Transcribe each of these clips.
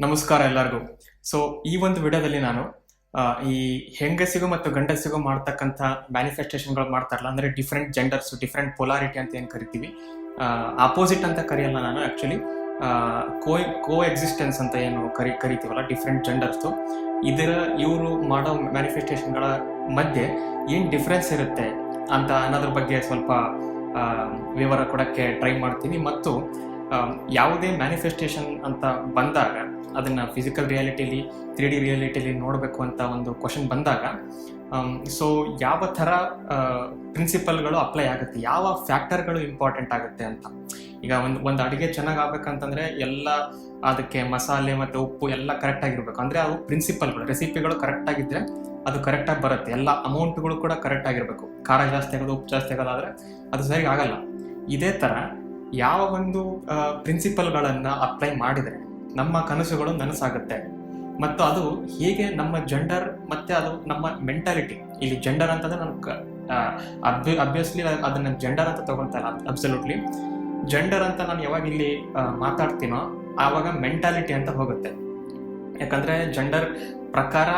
ನಮಸ್ಕಾರ ಎಲ್ಲರಿಗೂ. ಸೊ ಈ ಒಂದು ವಿಡಿಯೋದಲ್ಲಿ ನಾನು ಈ ಹೆಂಗಸಿಗೂ ಮತ್ತು ಗಂಡಸಿಗೂ ಮಾಡ್ತಕ್ಕಂಥ ಮ್ಯಾನಿಫೆಸ್ಟೇಷನ್ಗಳು ಮಾಡ್ತಾರಲ್ಲ, ಅಂದರೆ ಡಿಫ್ರೆಂಟ್ ಜೆಂಡರ್ಸ್, ಡಿಫ್ರೆಂಟ್ ಪೊಲಾರಿಟಿ ಅಂತ ಏನು ಕರಿತೀವಿ, ಆಪೋಸಿಟ್ ಅಂತ ಕರೆಯಲ್ಲ ನಾನು. ಆ್ಯಕ್ಚುಲಿ ಕೋ ಎಕ್ಸಿಸ್ಟೆನ್ಸ್ ಅಂತ ಏನು ಕರಿತೀವಲ್ಲ, ಡಿಫ್ರೆಂಟ್ ಜೆಂಡರ್ಸು, ಇವರು ಮಾಡೋ ಮ್ಯಾನಿಫೆಸ್ಟೇಷನ್ಗಳ ಮಧ್ಯೆ ಏನು ಡಿಫ್ರೆನ್ಸ್ ಇರುತ್ತೆ ಅಂತ ಅನ್ನೋದ್ರ ಬಗ್ಗೆ ಸ್ವಲ್ಪ ವಿವರ ಕೊಡೋಕ್ಕೆ ಟ್ರೈ ಮಾಡ್ತೀನಿ. ಮತ್ತು ಯಾವುದೇ ಮ್ಯಾನಿಫೆಸ್ಟೇಷನ್ ಅಂತ ಬಂದಾಗ ಅದನ್ನು ಫಿಸಿಕಲ್ ರಿಯಾಲಿಟಿಲಿ 3D ರಿಯಾಲಿಟಿಲಿ ನೋಡಬೇಕು ಅಂತ ಒಂದು ಕ್ವಶನ್ ಬಂದಾಗ ಸೊ ಯಾವ ಥರ ಪ್ರಿನ್ಸಿಪಲ್ಗಳು ಅಪ್ಲೈ ಆಗುತ್ತೆ, ಯಾವ ಫ್ಯಾಕ್ಟರ್ಗಳು ಇಂಪಾರ್ಟೆಂಟ್ ಆಗುತ್ತೆ ಅಂತ. ಈಗ ಒಂದು ಅಡುಗೆ ಚೆನ್ನಾಗಿ ಆಗ್ಬೇಕಂತಂದರೆ ಎಲ್ಲ ಅದಕ್ಕೆ ಮಸಾಲೆ ಮತ್ತು ಉಪ್ಪು ಎಲ್ಲ ಕರೆಕ್ಟಾಗಿರ್ಬೇಕು. ಅಂದರೆ ಅವು ಪ್ರಿನ್ಸಿಪಲ್ಗಳು, ರೆಸಿಪಿಗಳು ಕರೆಕ್ಟಾಗಿದ್ದರೆ ಅದು ಕರೆಕ್ಟಾಗಿ ಬರುತ್ತೆ. ಎಲ್ಲ ಅಮೌಂಟ್ಗಳು ಕೂಡ ಕರೆಕ್ಟಾಗಿರಬೇಕು. ಖಾರ ಜಾಸ್ತಿ ಆಗೋದು, ಉಪ್ಪು ಜಾಸ್ತಿ ಆಗೋದಾದರೆ ಅದು ಸರಿ ಆಗಲ್ಲ. ಇದೇ ಥರ ಯಾವ ಒಂದು ಪ್ರಿನ್ಸಿಪಲ್ಗಳನ್ನು ಅಪ್ಲೈ ಮಾಡಿದರೆ ನಮ್ಮ ಕನಸುಗಳು ನನಸಾಗುತ್ತೆ, ಮತ್ತು ಅದು ಹೇಗೆ ನಮ್ಮ ಜೆಂಡರ್ ಮತ್ತು ಅದು ನಮ್ಮ ಮೆಂಟಾಲಿಟಿ. ಇಲ್ಲಿ ಜೆಂಡರ್ ಅಂತಂದರೆ ನಾನು ಅಬ್ವಿಯಸ್ಲಿ ಅದನ್ನು ಜೆಂಡರ್ ಅಂತ ತೊಗೊಳ್ತಾ ಇಲ್ಲ. ಅಬ್ಸಲ್ಯೂಟ್ಲಿ ಜೆಂಡರ್ ಅಂತ ನಾನು ಯಾವಾಗ ಇಲ್ಲಿ ಮಾತಾಡ್ತೀನೋ ಆವಾಗ ಮೆಂಟಾಲಿಟಿ ಅಂತ ಹೋಗುತ್ತೆ. ಯಾಕಂದರೆ ಜೆಂಡರ್ ಪ್ರಕಾರ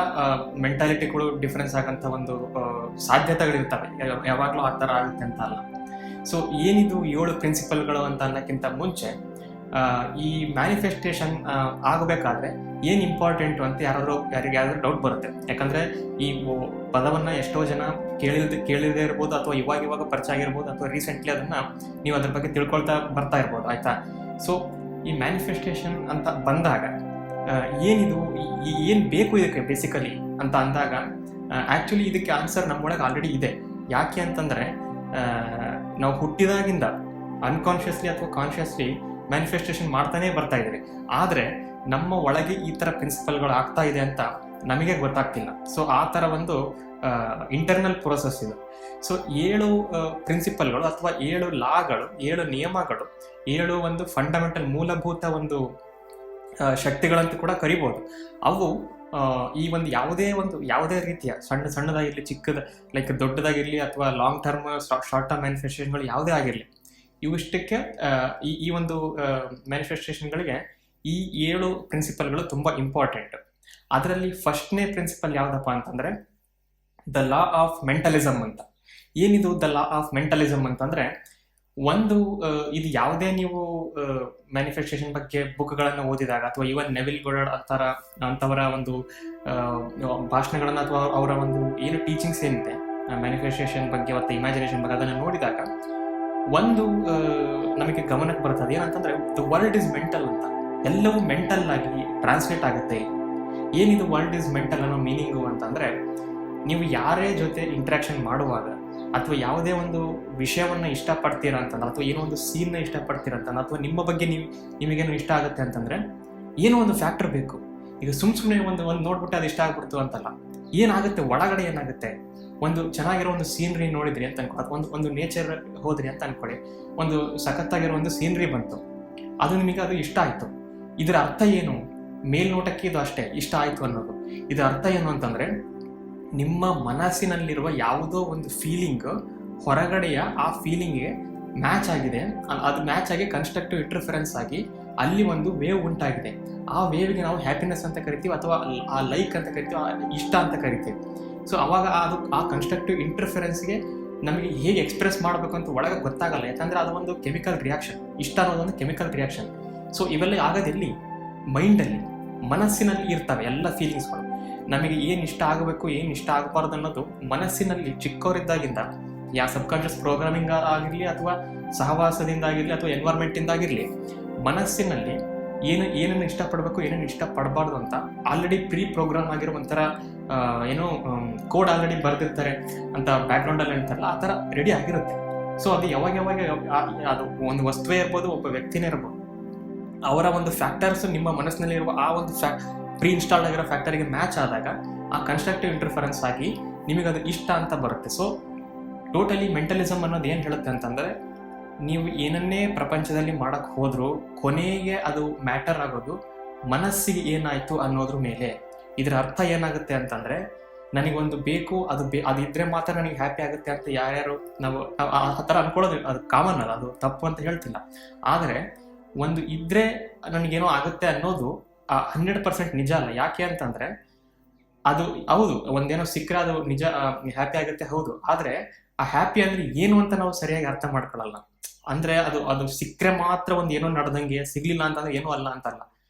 ಮೆಂಟಾಲಿಟಿಗಳು ಡಿಫ್ರೆನ್ಸ್ ಆಗೋಂಥ ಒಂದು ಸಾಧ್ಯತೆಗಳಿರ್ತವೆ. ಯಾವಾಗಲೂ ಆ ಥರ ಆಗುತ್ತೆ ಅಂತ ಅಲ್ಲ. ಸೊ ಏನಿದು 7 ಪ್ರಿನ್ಸಿಪಲ್ಗಳು ಅಂತ ಅನ್ನೋಕ್ಕಿಂತ ಮುಂಚೆ ಈ ಮ್ಯಾನಿಫೆಸ್ಟೇಷನ್ ಆಗಬೇಕಾದ್ರೆ ಏನು ಇಂಪಾರ್ಟೆಂಟು ಅಂತ ಯಾರಿಗಾದ್ರೂ ಡೌಟ್ ಬರುತ್ತೆ. ಯಾಕಂದರೆ ಈ ಪದವನ್ನು ಎಷ್ಟೋ ಜನ ಕೇಳಿದೇ ಇರ್ಬೋದು, ಅಥವಾ ಇವಾಗ ಪರಿಚಯ ಆಗಿರ್ಬೋದು, ಅಥವಾ ರೀಸೆಂಟ್ಲಿ ಅದನ್ನು ನೀವು ಅದ್ರ ಬಗ್ಗೆ ತಿಳ್ಕೊಳ್ತಾ ಬರ್ತಾ ಇರ್ಬೋದು, ಆಯಿತಾ. ಸೊ ಈ ಮ್ಯಾನಿಫೆಸ್ಟೇಷನ್ ಅಂತ ಬಂದಾಗ ಏನಿದು, ಏನು ಬೇಕು ಇದಕ್ಕೆ ಬೇಸಿಕಲಿ ಅಂತ ಅಂದಾಗ ಆ್ಯಕ್ಚುಲಿ ಇದಕ್ಕೆ ಆನ್ಸರ್ ನಮ್ಮೊಳಗೆ ಆಲ್ರೆಡಿ ಇದೆ. ಯಾಕೆ ಅಂತಂದರೆ ನಾವು ಹುಟ್ಟಿದಾಗಿಂದ ಅನ್ಕಾನ್ಷಿಯಸ್ಲಿ ಅಥವಾ ಕಾನ್ಷಿಯಸ್ಲಿ ಮ್ಯಾನಿಫೆಸ್ಟೇಷನ್ ಮಾಡ್ತಾನೆ ಬರ್ತಾ ಇದ್ದೀವಿ. ಆದರೆ ನಮ್ಮ ಒಳಗೆ ಈ ಥರ ಪ್ರಿನ್ಸಿಪಲ್ಗಳು ಆಗ್ತಾ ಇದೆ ಅಂತ ನಮಗೆ ಗೊತ್ತಾಗ್ತಿಲ್ಲ. ಸೊ ಆ ಥರ ಒಂದು ಇಂಟರ್ನಲ್ ಪ್ರೋಸೆಸ್ ಇದು. ಸೊ 7 ಪ್ರಿನ್ಸಿಪಲ್ಗಳು ಅಥವಾ 7 ಲಾಗಳು, 7 ನಿಯಮಗಳು, 7 ಒಂದು ಫಂಡಮೆಂಟಲ್ ಮೂಲಭೂತ ಒಂದು ಶಕ್ತಿಗಳಂತ ಕೂಡ ಕರಿಬೋದು. ಅವು ಈ ಒಂದು ಯಾವುದೇ ರೀತಿಯ ಸಣ್ಣದಾಗಿರಲಿ, ಚಿಕ್ಕದ ಲೈಕ್ ದೊಡ್ಡದಾಗಿರಲಿ, ಅಥವಾ ಲಾಂಗ್ ಟರ್ಮ್, ಶಾರ್ಟ್ ಟರ್ಮ್ ಮ್ಯಾನಿಫೆಸ್ಟೇಷನ್ಗಳು ಯಾವುದೇ ಆಗಿರಲಿ, ಇವಿಷ್ಟಕ್ಕೆ ಈ ಒಂದು ಮ್ಯಾನಿಫೆಸ್ಟೇಷನ್ಗಳಿಗೆ ಈ 7 ಪ್ರಿನ್ಸಿಪಲ್ಗಳು ತುಂಬ ಇಂಪಾರ್ಟೆಂಟ್. ಅದರಲ್ಲಿ ಫಸ್ಟ್ನೇ ಪ್ರಿನ್ಸಿಪಲ್ ಯಾವುದಪ್ಪ ಅಂತಂದರೆ ದ ಲಾ ಆಫ್ ಮೆಂಟಲಿಸಮ್ ಅಂತ. ಏನಿದು ದ ಲಾ ಆಫ್ ಮೆಂಟಲಿಸಮ್ ಅಂತಂದರೆ, ಇದು ಯಾವುದೇ ನೀವು ಮ್ಯಾನಿಫೆಸ್ಟೇಷನ್ ಬಗ್ಗೆ ಬುಕ್ಗಳನ್ನು ಓದಿದಾಗ, ಅಥವಾ ಇವನ್ ನೆವಿಲ್ ಗೋಡಾರ್ಡ್ ಅಂಥವರ ಒಂದು ಭಾಷಣಗಳನ್ನು, ಅಥವಾ ಅವರ ಒಂದು ಏನು ಟೀಚಿಂಗ್ಸ್ ಏನಿದೆ ಮ್ಯಾನಿಫೆಸ್ಟೇಷನ್ ಬಗ್ಗೆ ಮತ್ತು ಇಮ್ಯಾಜಿನೇಷನ್ ಬಗ್ಗೆ, ಅದನ್ನು ನೋಡಿದಾಗ ನಮಗೆ ಗಮನಕ್ಕೆ ಬರ್ತದೆ ಏನಂತಂದರೆ ದ ವರ್ಲ್ಡ್ ಇಸ್ ಮೆಂಟಲ್ ಅಂತ. ಎಲ್ಲವೂ ಮೆಂಟಲ್ ಆಗಿ ಟ್ರಾನ್ಸ್ಲೇಟ್ ಆಗುತ್ತೆ. ಏನಿದು ವರ್ಲ್ಡ್ ಇಸ್ ಮೆಂಟಲ್ ಅನ್ನೋ ಮೀನಿಂಗು ಅಂತಂದರೆ, ನೀವು ಯಾರೇ ಜೊತೆ ಇಂಟ್ರ್ಯಾಕ್ಷನ್ ಮಾಡುವಾಗ, ಅಥವಾ ಯಾವುದೇ ಒಂದು ವಿಷಯವನ್ನು ಇಷ್ಟಪಡ್ತೀರಾ ಅಂತಂದ್ರೆ, ಅಥವಾ ಏನೋ ಒಂದು ಸೀನ್ನ ಇಷ್ಟಪಡ್ತೀರಾ ಅಂತಂದ್ರೆ, ಅಥವಾ ನಿಮ್ಮ ಬಗ್ಗೆ ನಿಮಗೇನು ಇಷ್ಟ ಆಗುತ್ತೆ ಅಂತಂದರೆ ಏನೋ ಒಂದು ಫ್ಯಾಕ್ಟರ್ ಬೇಕು. ಈಗ ಸುಮ್ಮನೆ ಒಂದು ನೋಡ್ಬಿಟ್ಟು ಅದು ಇಷ್ಟ ಆಗ್ಬಿಡ್ತು ಅಂತಲ್ಲ. ಏನಾಗುತ್ತೆ ಒಳಗಡೆ, ಏನಾಗುತ್ತೆ, ಒಂದು ಚೆನ್ನಾಗಿರೋ ಒಂದು ಸೀನ್ರಿ ನೋಡಿದ್ರಿ ಅಂತ ಅನ್ಕೊ, ಅಥವಾ ಒಂದು ನೇಚರ್ ಹೋದ್ರಿ ಅಂತ ಅನ್ಕೊಳ್ಳಿ, ಒಂದು ಸಖತ್ತಾಗಿರೋ ಒಂದು ಸೀನ್ರಿ ಬಂತು, ಅದು ಇಷ್ಟ ಆಯಿತು. ಇದರ ಅರ್ಥ ಏನು? ಮೇಲ್ನೋಟಕ್ಕೆ ಇದು ಅಷ್ಟೇ ಇಷ್ಟ ಆಯಿತು ಅನ್ನೋದು. ಇದರ ಅರ್ಥ ಏನು ಅಂತಂದರೆ, ನಿಮ್ಮ ಮನಸ್ಸಿನಲ್ಲಿರುವ ಯಾವುದೋ ಒಂದು ಫೀಲಿಂಗ್ ಹೊರಗಡೆಯ ಆ ಫೀಲಿಂಗ್ಗೆ ಮ್ಯಾಚ್ ಆಗಿದೆ. ಅದು ಮ್ಯಾಚ್ ಆಗಿ ಕನ್ಸ್ಟ್ರಕ್ಟಿವ್ ಇಂಟರ್ಫರೆನ್ಸ್ ಆಗಿ ಅಲ್ಲಿ ಒಂದು ವೇವ್ ಉಂಟಾಗಿದೆ. ಆ ವೇವ್ಗೆ ನಾವು ಹ್ಯಾಪಿನೆಸ್ ಅಂತ ಕರಿತೀವಿ, ಅಥವಾ ಆ ಲೈಕ್ ಅಂತ ಕರಿತೀವಿ, ಇಷ್ಟ ಅಂತ ಕರಿತೀವಿ. ಸೊ ಅವಾಗ ಆ ಕನ್ಸ್ಟ್ರಕ್ಟಿವ್ ಇಂಟರ್ಫರೆನ್ಸ್ಗೆ ನಮಗೆ ಹೇಗೆ ಎಕ್ಸ್ಪ್ರೆಸ್ ಮಾಡಬೇಕು ಅಂತ ಒಳಗೆ ಗೊತ್ತಾಗಲ್ಲ. ಯಾಕಂದರೆ ಅದು ಒಂದು ಕೆಮಿಕಲ್ ರಿಯಾಕ್ಷನ್. ಇಷ್ಟ ಅನ್ನೋದೊಂದು ಕೆಮಿಕಲ್ ರಿಯಾಕ್ಷನ್. ಸೊ ಇವೆಲ್ಲ ಆಗೋದಿಲ್ಲಿ ಮೈಂಡಲ್ಲಿ, ಮನಸ್ಸಿನಲ್ಲಿ ಇರ್ತವೆ ಎಲ್ಲ ಫೀಲಿಂಗ್ಸ್ಗಳು. ನಮಗೆ ಏನು ಇಷ್ಟ ಆಗಬೇಕು, ಏನು ಇಷ್ಟ ಆಗಬಾರ್ದು ಅನ್ನೋದು ಮನಸ್ಸಿನಲ್ಲಿ ಚಿಕ್ಕವರಿದ್ದಾಗಿಂದ, ಸಬ್ಕಾನ್ಷಿಯಸ್ ಪ್ರೋಗ್ರಾಮಿಂಗ್ ಆಗಿರಲಿ, ಅಥವಾ ಸಹವಾಸದಿಂದ ಆಗಿರಲಿ, ಅಥವಾ ಎನ್ವೈರ್ಮೆಂಟಿಂದ ಆಗಿರಲಿ, ಮನಸ್ಸಿನಲ್ಲಿ ಏನನ್ನು ಇಷ್ಟಪಡಬೇಕು, ಏನೇನು ಇಷ್ಟಪಡಬಾರ್ದು ಅಂತ ಆಲ್ರೆಡಿ ಪ್ರೋಗ್ರಾಮ್ ಆಗಿರೋ ಒಂಥರ ಏನೋ ಕೋಡ್ ಆಲ್ರೆಡಿ ಬರೆದಿರ್ತಾರೆ ಅಂತ ಬ್ಯಾಕ್ಗ್ರೌಂಡಲ್ಲಿ ಅಂತಾರಲ್ಲ, ಆ ಥರ ರೆಡಿ ಆಗಿರುತ್ತೆ. ಸೊ ಅದು ಯಾವಾಗ ಅದು ಒಂದು ವಸ್ತುವೇ ಇರ್ಬೋದು, ಒಬ್ಬ ವ್ಯಕ್ತಿನೇ ಇರ್ಬೋದು, ಅವರ ಒಂದು ಫ್ಯಾಕ್ಟರ್ಸ್ ನಿಮ್ಮ ಮನಸ್ಸಿನಲ್ಲಿರುವ ಆ ಒಂದು ಪ್ರೀ ಇನ್ಸ್ಟಾಲ್ಡ್ ಆಗಿರೋ ಫ್ಯಾಕ್ಟರಿಗೆ ಮ್ಯಾಚ್ ಆದಾಗ ಆ ಕನ್ಸ್ಟ್ರಕ್ಟಿವ್ ಇಂಟರ್ಫರೆನ್ಸ್ ಆಗಿ ನಿಮಗೆ ಅದು ಇಷ್ಟ ಅಂತ ಬರುತ್ತೆ. ಸೊ ಟೋಟಲಿ ಮೆಂಟಲಿಸಮ್ ಅನ್ನೋದು ಏನು ಹೇಳುತ್ತೆ ಅಂತಂದರೆ, ನೀವು ಏನನ್ನೇ ಪ್ರಪಂಚದಲ್ಲಿ ಮಾಡೋಕ್ಕೆ ಹೋದರೂ ಕೊನೆಗೆ ಅದು ಮ್ಯಾಟರ್ ಆಗೋದು ಮನಸ್ಸಿಗೆ ಏನಾಯಿತು ಅನ್ನೋದ್ರ ಮೇಲೆ. ಇದರ ಅರ್ಥ ಏನಾಗುತ್ತೆ ಅಂತಂದರೆ, ನನಗೊಂದು ಬೇಕು, ಅದಿದ್ದರೆ ಮಾತ್ರ ನನಗೆ ಹ್ಯಾಪಿ ಆಗುತ್ತೆ ಅಂತ ಯಾರ್ಯಾರು ನಾವು ಆ ಥರ ಅನ್ಕೊಳ್ಳೋದು, ಅದು ಕಾಮನ್ ಅಲ್ಲ, ಅದು ತಪ್ಪು ಅಂತ ಹೇಳ್ತಿಲ್ಲ. ಆದರೆ ಒಂದು ಇದ್ದರೆ ನನಗೇನೋ ಆಗುತ್ತೆ ಅನ್ನೋದು 100% ನಿಜ ಅಲ್ಲ. ಯಾಕೆ ಅಂತಂದ್ರೆ ಅದು ಹೌದು, ಒಂದೇನೋ ಸಿಕ್ಕರೆ ಅದು ನಿಜ ಹ್ಯಾಪಿ ಆಗುತ್ತೆ, ಹೌದು. ಆದ್ರೆ ಆ ಹ್ಯಾಪಿ ಅಂದ್ರೆ ಏನು ಅಂತ ನಾವು ಸರಿಯಾಗಿ ಅರ್ಥ ಮಾಡ್ಕೊಳ್ಳಲ್ಲ. ಅಂದ್ರೆ ಅದು ಸಿಕ್ಕರೆ ಮಾತ್ರ ಒಂದು ಏನೋ ನಡೆದಂಗೆ, ಸಿಗ್ಲಿಲ್ಲ ಅಂತಂದ್ರೆ ಏನೂ ಅಲ್ಲ ಅಂತಲ್ಲ.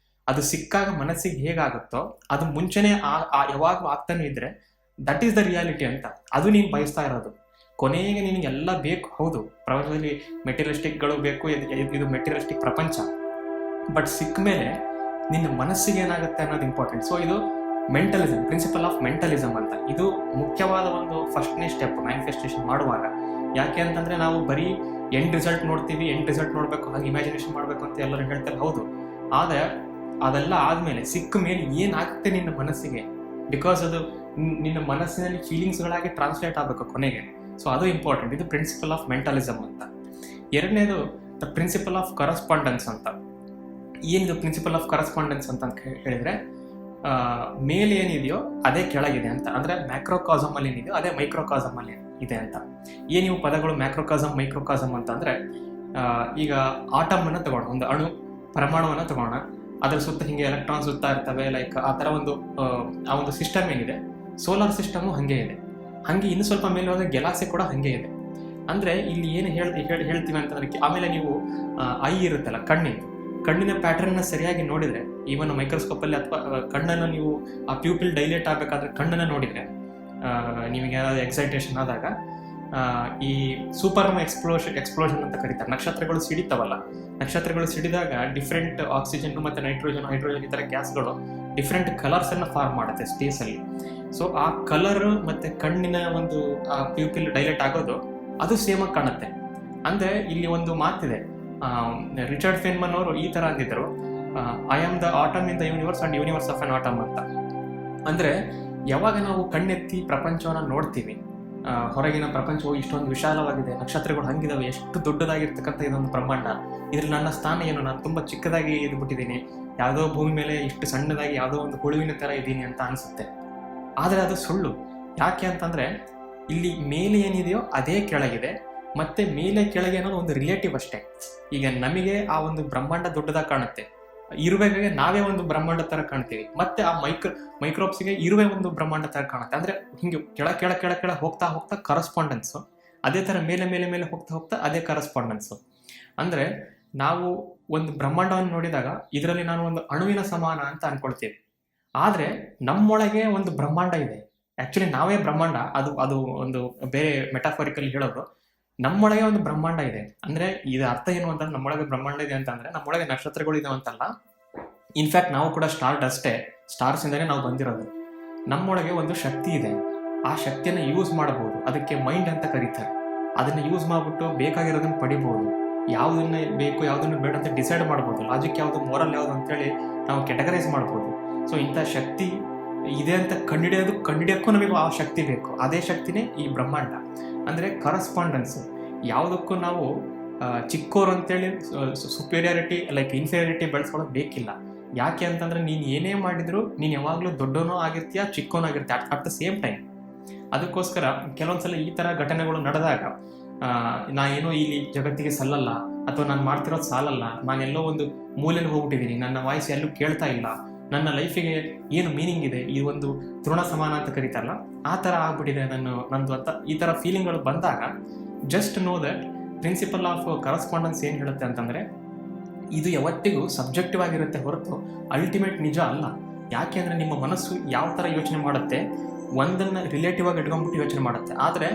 ಅದು ಸಿಕ್ಕಾಗ ಮನಸ್ಸಿಗೆ ಹೇಗಾಗುತ್ತೋ ಅದು ಮುಂಚೆನೆ ಯಾವಾಗ್ಲೂ ಆಗ್ತಾನೆ ಇದ್ರೆ ದಟ್ ಈಸ್ ದ ರಿಯಾಲಿಟಿ ಅಂತ. ಅದು ನೀನು ಬಯಸ್ತಾ ಇರೋದು. ಕೊನೆಗೆ ನಿನಗೆ ಎಲ್ಲ ಬೇಕು, ಹೌದು, ಪ್ರಪಂಚದಲ್ಲಿ ಮೆಟೀರಿಯಲಿಸ್ಟಿಕ್ಗಳು ಬೇಕು, ಇದು ಮೆಟೀರಿಯಲಿಸ್ಟಿಕ್ ಪ್ರಪಂಚ. ಬಟ್ ಸಿಕ್ಕ ಮೇಲೆ ನಿನ್ನ ಮನಸ್ಸಿಗೆ ಏನಾಗುತ್ತೆ ಅನ್ನೋದು ಇಂಪಾರ್ಟೆಂಟ್. ಸೊ ಇದು ಮೆಂಟಲಿಸಮ್, ಪ್ರಿನ್ಸಿಪಲ್ ಆಫ್ ಮೆಂಟಲಿಸಮ್ ಅಂತ. ಇದು ಮುಖ್ಯವಾದ ಒಂದು ಫಸ್ಟ್ನೇ ಸ್ಟೆಪ್ ಮ್ಯಾನಿಫೆಸ್ಟೇಷನ್ ಮಾಡುವಾಗ. ಯಾಕೆ ಅಂತಂದ್ರೆ ನಾವು ಬರೀ ಎಂಡ್ ರಿಸಲ್ಟ್ ನೋಡ್ತೀವಿ, ಎಂಡ್ ರಿಸಲ್ಟ್ ನೋಡ್ಬೇಕು, ಹಾಗೆ ಇಮ್ಯಾಜಿನೇಷನ್ ಮಾಡ್ಬೇಕು ಅಂತ ಎಲ್ಲರೂ ಹೇಳ್ತಾರೆ, ಹೌದು. ಆದ್ರೆ ಅದೆಲ್ಲ ಆದ್ಮೇಲೆ ಸಿಕ್ಕ ಮೇಲೆ ಏನಾಗುತ್ತೆ ನಿನ್ನ ಮನಸ್ಸಿಗೆ, ಬಿಕಾಸ್ ಅದು ನಿನ್ನ ಮನಸ್ಸಿನಲ್ಲಿ ಫೀಲಿಂಗ್ಸ್ಗಳಾಗಿ ಟ್ರಾನ್ಸ್ಲೇಟ್ ಆಗಬೇಕು ಕೊನೆಗೆ. ಸೊ ಅದು ಇಂಪಾರ್ಟೆಂಟ್. ಇದು ಪ್ರಿನ್ಸಿಪಲ್ ಆಫ್ ಮೆಂಟಲಿಸಮ್ ಅಂತ. ಎರಡನೇದು ದ ಪ್ರಿನ್ಸಿಪಲ್ ಆಫ್ ಕರಸ್ಪಾಂಡೆನ್ಸ್ ಅಂತ. ಏನಿದು ಪ್ರಿನ್ಸಿಪಲ್ ಆಫ್ ಕರಸ್ಪಾಂಡೆನ್ಸ್ ಅಂತ ಹೇಳಿದ್ರೆ, ಮೇಲೆ ಏನಿದೆಯೋ ಅದೇ ಕೆಳಗಿದೆ ಅಂತ. ಅಂದ್ರೆ ಮ್ಯಾಕ್ರೋಕಾಸಮ್ ಅಲ್ಲಿ ಏನಿದೆಯೋ ಅದೇ ಮೈಕ್ರೋಕಾಸಮ್ ಅಲ್ಲಿ ಇದೆ ಅಂತ. ಏನಿವು ಪದಗಳು ಮ್ಯಾಕ್ರೋಕಾಸಮ್ ಮೈಕ್ರೋಕಾಸಮ್ ಅಂತ ಅಂದ್ರೆ, ಈಗ ಆಟಮ್ ಅನ್ನ ತಗೋಣ, ಒಂದು ಅಣು ಪರಮಾಣುವನ್ನ ತಗೋಣ. ಅದ್ರ ಸುತ್ತ ಹಿಂಗೆ ಎಲೆಕ್ಟ್ರಾನ್ ಸುತ್ತಾ ಇರ್ತವೆ, ಲೈಕ್ ಆ ತರ ಆ ಒಂದು ಸಿಸ್ಟಮ್ ಏನಿದೆ, ಸೋಲಾರ್ ಸಿಸ್ಟಮ್ ಹಂಗೆ ಇದೆ. ಹಂಗೆ ಇನ್ನು ಸ್ವಲ್ಪ ಮೇಲೆ ಹೋದ್ರೆ ಗ್ಯಾಲಕ್ಸಿ ಕೂಡ ಹಂಗೆ ಇದೆ. ಅಂದ್ರೆ ಇಲ್ಲಿ ಏನು ಹೇಳ್ತೀವಿ ಅಂತಂದ್ರೆ, ಆಮೇಲೆ ನೀವು ಐ ಇರುತ್ತಲ್ಲ, ಕಣ್ಣಿನ ಪ್ಯಾಟರ್ನ್ ಸರಿಯಾಗಿ ನೋಡಿದ್ರೆ, ಈವನ್ ಮೈಕ್ರೋಸ್ಕೋಪ್ ಅಲ್ಲಿ ಅಥವಾ ಕಣ್ಣನ್ನು ನೀವು ಆ ಪ್ಯೂಪಿಲ್ ಡೈಲೇಟ್ ಆಗಬೇಕಾದ್ರೆ ಕಣ್ಣನ್ನು ನೋಡಿದ್ರೆ, ನಿಮಗೆ ಏನಾದ್ರು ಎಕ್ಸೈಟೇಷನ್ ಆದಾಗ ಈ ಸೂಪರ್ನೋವಾ ಎಕ್ಸ್ಪ್ಲೋಷನ್ ಅಂತ ಕರೀತಾರೆ. ನಕ್ಷತ್ರಗಳು ಸಿಡಿತಾವಲ್ಲ, ನಕ್ಷತ್ರಗಳು ಸಿಡಿದಾಗ ಡಿಫ್ರೆಂಟ್ ಆಕ್ಸಿಜನ್ ಮತ್ತೆ ನೈಟ್ರೋಜನ್, ಹೈಡ್ರೋಜನ್ ಈ ತರ ಗ್ಯಾಸ್ಗಳು ಡಿಫ್ರೆಂಟ್ ಕಲರ್ಸ್ ಅನ್ನ ಫಾರ್ಮ್ ಮಾಡುತ್ತೆ ಸ್ಪೇಸ್ ಅಲ್ಲಿ. ಸೊ ಆ ಕಲರ್ ಮತ್ತೆ ಕಣ್ಣಿನ ಒಂದು ಪ್ಯೂಪಿಲ್ ಡೈಲೇಟ್ ಆಗೋದು ಅದು ಸೇಮ್ ಆಗಿ ಕಾಣುತ್ತೆ. ಅಂದ್ರೆ ಇಲ್ಲಿ ಒಂದು ಮಾತಿದೆ, ರಿಚರ್ಡ್ ಫೆನ್ಮನ್ ಅವರು ಈ ತರ ಅಂದಿದ್ರು, I am the atom in the universe and universe of an atom ಅಂತ. ಅಂದ್ರೆ ಯಾವಾಗ ನಾವು ಕಣ್ಣೆತ್ತಿ ಪ್ರಪಂಚವನ್ನ ನೋಡ್ತೀವಿ, ಹೊರಗಿನ ಪ್ರಪಂಚವು ಇಷ್ಟೊಂದು ವಿಶಾಲವಾಗಿದೆ, ನಕ್ಷತ್ರಗಳು ಹಂಗಿದಾವೆ, ಎಷ್ಟು ದೊಡ್ಡದಾಗಿರ್ತಕ್ಕಂಥ ಇದೊಂದು ಬ್ರಹ್ಮಾಂಡ, ಇದ್ರಲ್ಲಿ ನನ್ನ ಸ್ಥಾನ ಏನು, ನಾನು ತುಂಬಾ ಚಿಕ್ಕದಾಗಿ ಇದ್ಬಿಟ್ಟಿದ್ದೀನಿ, ಯಾವುದೋ ಭೂಮಿ ಮೇಲೆ ಇಷ್ಟು ಸಣ್ಣದಾಗಿ ಯಾವುದೋ ಒಂದು ಹುಳುವಿನ ತರ ಇದ್ದೀನಿ ಅಂತ ಅನ್ಸುತ್ತೆ. ಆದ್ರೆ ಅದು ಸುಳ್ಳು. ಯಾಕೆ ಅಂತಂದ್ರೆ ಇಲ್ಲಿ ಮೇಲೆ ಏನಿದೆಯೋ ಅದೇ ಕೆಳಗಿದೆ, ಮತ್ತೆ ಮೇಲೆ ಕೆಳಗೆ ಅನ್ನೋದು ಒಂದು ರಿಲೇಟಿವ್ ಅಷ್ಟೇ. ಈಗ ನಮಗೆ ಆ ಒಂದು ಬ್ರಹ್ಮಾಂಡ ದೊಡ್ಡದಾಗಿ ಕಾಣುತ್ತೆ, ಇರುವೆಗೆ ನಾವೇ ಒಂದು ಬ್ರಹ್ಮಾಂಡ ತರ ಕಾಣ್ತೀವಿ, ಮತ್ತೆ ಆ ಮೈಕ್ರೋಬ್ಸ್ಗೆ ಇರುವೆ ಒಂದು ಬ್ರಹ್ಮಾಂಡ ತರ ಕಾಣುತ್ತೆ. ಅಂದ್ರೆ ಹಿಂಗೆ ಕೆಳ ಹೋಗ್ತಾ ಹೋಗ್ತಾ ಕರಸ್ಪಾಂಡೆನ್ಸ್, ಅದೇ ತರ ಮೇಲೆ ಹೋಗ್ತಾ ಹೋಗ್ತಾ ಅದೇ ಕರಸ್ಪಾಂಡೆನ್ಸ್. ಅಂದ್ರೆ ನಾವು ಒಂದು ಬ್ರಹ್ಮಾಂಡವನ್ನು ನೋಡಿದಾಗ ಇದರಲ್ಲಿ ನಾನು ಒಂದು ಅಣುವಿನ ಸಮಾನ ಅಂತ ಅನ್ಕೊಳ್ತೀವಿ. ಆದ್ರೆ ನಮ್ಮೊಳಗೆ ಒಂದು ಬ್ರಹ್ಮಾಂಡ ಇದೆ. ಆಕ್ಚುಲಿ ನಾವೇ ಬ್ರಹ್ಮಾಂಡ, ಅದು ಒಂದು ಬೇರೆ ಮೆಟಾಫರಿಕಲ್ ಹೇಳೋದು. ನಮ್ಮೊಳಗೆ ಒಂದು ಬ್ರಹ್ಮಾಂಡ ಇದೆ. ಅಂದ್ರೆ ಇದು ಅರ್ಥ ಏನು ಅಂತಂದ್ರೆ, ನಮ್ಮೊಳಗೆ ಬ್ರಹ್ಮಾಂಡ ಇದೆ ಅಂತಂದ್ರೆ ನಮ್ಮೊಳಗೆ ನಕ್ಷತ್ರಗಳು ಇದಾವೆ ಅಂತಲ್ಲ. ಇನ್ಫ್ಯಾಕ್ಟ್ ನಾವು ಕೂಡ ಸ್ಟಾರ್ಸ್ ಇಂದಾನೆ ನಾವು ಬಂದಿರೋದು. ನಮ್ಮೊಳಗೆ ಒಂದು ಶಕ್ತಿ ಇದೆ, ಆ ಶಕ್ತಿಯನ್ನ ಯೂಸ್ ಮಾಡಬಹುದು. ಅದಕ್ಕೆ ಮೈಂಡ್ ಅಂತ ಕರೀತಾರೆ. ಅದನ್ನ ಯೂಸ್ ಮಾಡ್ಬಿಟ್ಟು ಬೇಕಾಗಿರೋದನ್ನ ಪಡಿಬಹುದು, ಯಾವ್ದನ್ನ ಬೇಕು ಯಾವ್ದನ್ನ ಬೇಡ ಅಂತ ಡಿಸೈಡ್ ಮಾಡ್ಬೋದು. ಲಾಜಿಕ್ ಯಾವ್ದು, ಮೋರಲ್ ಯಾವ್ದು ಅಂತೇಳಿ ನಾವು ಕೆಟಗರೈಸ್ ಮಾಡ್ಬೋದು. ಸೊ ಇಂಥ ಶಕ್ತಿ ಇದೆ ಅಂತ ಕಂಡಿಡಿಯೋಕ್ಕೂ ನಮಗೆ ಆ ಶಕ್ತಿ ಬೇಕು. ಅದೇ ಶಕ್ತಿನೇ ಈ ಬ್ರಹ್ಮಾಂಡ. ಅಂದ್ರೆ ಕರಸ್ಪಾಂಡೆನ್ಸ್. ಯಾವುದಕ್ಕೂ ನಾವು ಚಿಕ್ಕೋರು ಅಂತೇಳಿ ಸುಪೀರಿಯಾರಿಟಿ ಲೈಕ್ ಇನ್ಫೀರಿಯಾರಿಟಿ ಬೆಳೆಸ್ಕೊಳ್ಳೋದು ಬೇಕಿಲ್ಲ. ಯಾಕೆ ಅಂತಂದ್ರೆ ನೀನು ಏನೇ ಮಾಡಿದ್ರು ನೀನು ಯಾವಾಗಲೂ ದೊಡ್ಡವನೋ ಆಗಿರ್ತೀಯ, ಚಿಕ್ಕೋನೋ ಆಗಿರ್ತೀಯ ಅಟ್ ದ ಸೇಮ್ ಟೈಮ್. ಅದಕ್ಕೋಸ್ಕರ ಕೆಲವೊಂದ್ಸಲ ಈ ತರ ಘಟನೆಗಳು ನಡೆದಾಗ ನಾ ಏನೋ ಇಲ್ಲಿ ಜಗತ್ತಿಗೆ ಸಲ್ಲಲ್ಲ, ಅಥವಾ ನಾನು ಮಾಡ್ತಿರೋದು ಸಾಲಲ್ಲ, ನಾನೆಲ್ಲೋ ಒಂದು ಮೂಲೆಯಲ್ಲಿ ಹೋಗ್ಬಿಟ್ಟಿದ್ದೀನಿ, ನನ್ನ ವಾಯ್ಸ್ ಎಲ್ಲೂ ಕೇಳ್ತಾ ಇಲ್ಲ, ನನ್ನ ಲೈಫಿಗೆ ಏನು ಮೀನಿಂಗ್ ಇದೆ, ಈ ಒಂದು ತೃಣ ಸಮಾನ ಅಂತ ಕರೀತಾರಲ್ಲ, ಆ ತರ ಆಗ್ಬಿಟ್ಟಿದೆ ನಂದು ಅಂತ ಈ ತರ ಫೀಲಿಂಗ್ಗಳು ಬಂದಾಗ just know that principle of correspondence ಏನ್ ಹೇಳುತ್ತೆ ಅಂತಂದ್ರೆ, ಇದು ಯಾವತ್ತಿಗೂ ಸಬ್ಜೆಕ್ಟಿವ್ ಆಗಿರುತ್ತೆ ಹೊರತು ಅಲ್ಟಿಮೇಟ್ ನಿಜ ಅಲ್ಲ. ಯಾಕೆ ಅಂದ್ರೆ ನಿಮ್ಮ ಮನಸ್ಸು ಯಾವ ತರ ಯೋಚನೆ ಮಾಡುತ್ತೆ, ಒಂದನ್ನ ರಿಲೇಟಿವ್ ಆಗಿ ಇಟ್ಕೊಂಡ್ಬಿಟ್ಟು ಯೋಚನೆ ಮಾಡುತ್ತೆ. ಆದ್ರೆ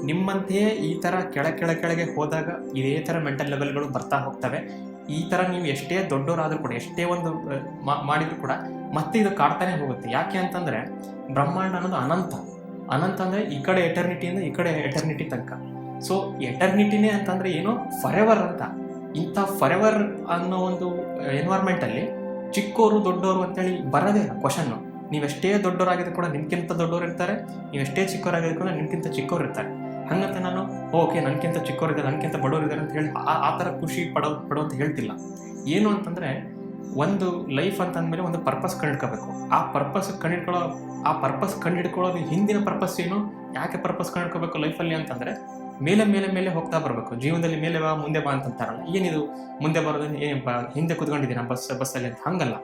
ನಿಮ್ಮಂತೆಯೇ ಈ ತರ ಕೆಳಗೆ ಹೋದಾಗ ಇದೇ ತರ ಮೆಂಟಲ್ ಲೆವೆಲ್ಗಳು ಬರ್ತಾ ಹೋಗ್ತವೆ. ಈ ತರ ನೀವು ಎಷ್ಟೇ ದೊಡ್ಡವರಾದ್ರೂ ಕೂಡ, ಎಷ್ಟೇ ಒಂದು ಮಾಡಿದ್ರು ಕೂಡ ಮತ್ತೆ ಇದು ಕಾಡ್ತಾನೆ ಹೋಗುತ್ತೆ. ಯಾಕೆ ಅಂತಂದ್ರೆ ಬ್ರಹ್ಮಾಂಡ ಅನ್ನೋದು ಅನಂತ ಅಂದ್ರೆ ಈ ಕಡೆ ಎಟರ್ನಿಟಿಯಿಂದ ಈ ಕಡೆ ಎಟರ್ನಿಟಿ ತನಕ. ಸೊ ಎಟರ್ನಿಟಿನೇ ಅಂತಂದ್ರೆ ಏನು, ಫರೆವರ್ ಅಂತ. ಇಂಥ ಫರೆವರ್ ಅನ್ನೋ ಒಂದು ಎನ್ವೈರ್ಮೆಂಟ್ ಅಲ್ಲಿ ಚಿಕ್ಕೋರು ದೊಡ್ಡವರು ಅಂತೇಳಿ ಬರೋದೇ ಇಲ್ಲ ಕ್ವಶನ್. ನೀವೆಷ್ಟೇ ದೊಡ್ಡವರಾಗಿದ್ರು ಕೂಡ ನಿಮ್ಗಿಂತ ದೊಡ್ಡವರು ಇರ್ತಾರೆ, ನೀವೆಷ್ಟೇ ಚಿಕ್ಕವರಾಗಿದ್ರು ಕೂಡ ನಿಮ್ಗಿಂತ ಚಿಕ್ಕವ್ರು ಇರ್ತಾರೆ. ಹಂಗಂತ ನಾನು ಓಕೆ ನನ್ಗಿಂತ ಚಿಕ್ಕವರಿದ್ದಾರೆ, ನನ್ಗಿಂತ ಬಡವರಿದ್ದಾರೆ ಅಂತ ಹೇಳಿ ಆ ಥರ ಖುಷಿ ಪಡೋ ಅಂತ ಹೇಳ್ತಿಲ್ಲ. ಏನು ಅಂತಂದ್ರೆ ಒಂದು ಲೈಫ್ ಅಂತಂದ್ಮೇಲೆ ಒಂದು ಪರ್ಪಸ್ ಕಂಡಿಡ್ಕೋಬೇಕು. ಆ ಪರ್ಪಸ್ ಕಂಡಿಡ್ಕೊಳ್ಳೋದು ಹಿಂದಿನ ಪರ್ಪಸ್ ಏನು, ಯಾಕೆ ಪರ್ಪಸ್ ಕಂಡಿಡ್ಕೋಬೇಕು ಲೈಫಲ್ಲಿ ಅಂತಂದ್ರೆ ಮೇಲೆ ಹೋಗ್ತಾ ಬರಬೇಕು. ಜೀವನದಲ್ಲಿ ಮೇಲೆ ಮುಂದೆ ಬಾ ಅಂತಾರಲ್ಲ, ಏನಿದು ಮುಂದೆ ಬರೋದು ಹಿಂದೆ ಕುತ್ಕೊಂಡಿದ್ದೀನಿ ಬಸ್ಸಲ್ಲಿ ಅಂತ. ಹಂಗಲ್ಲ,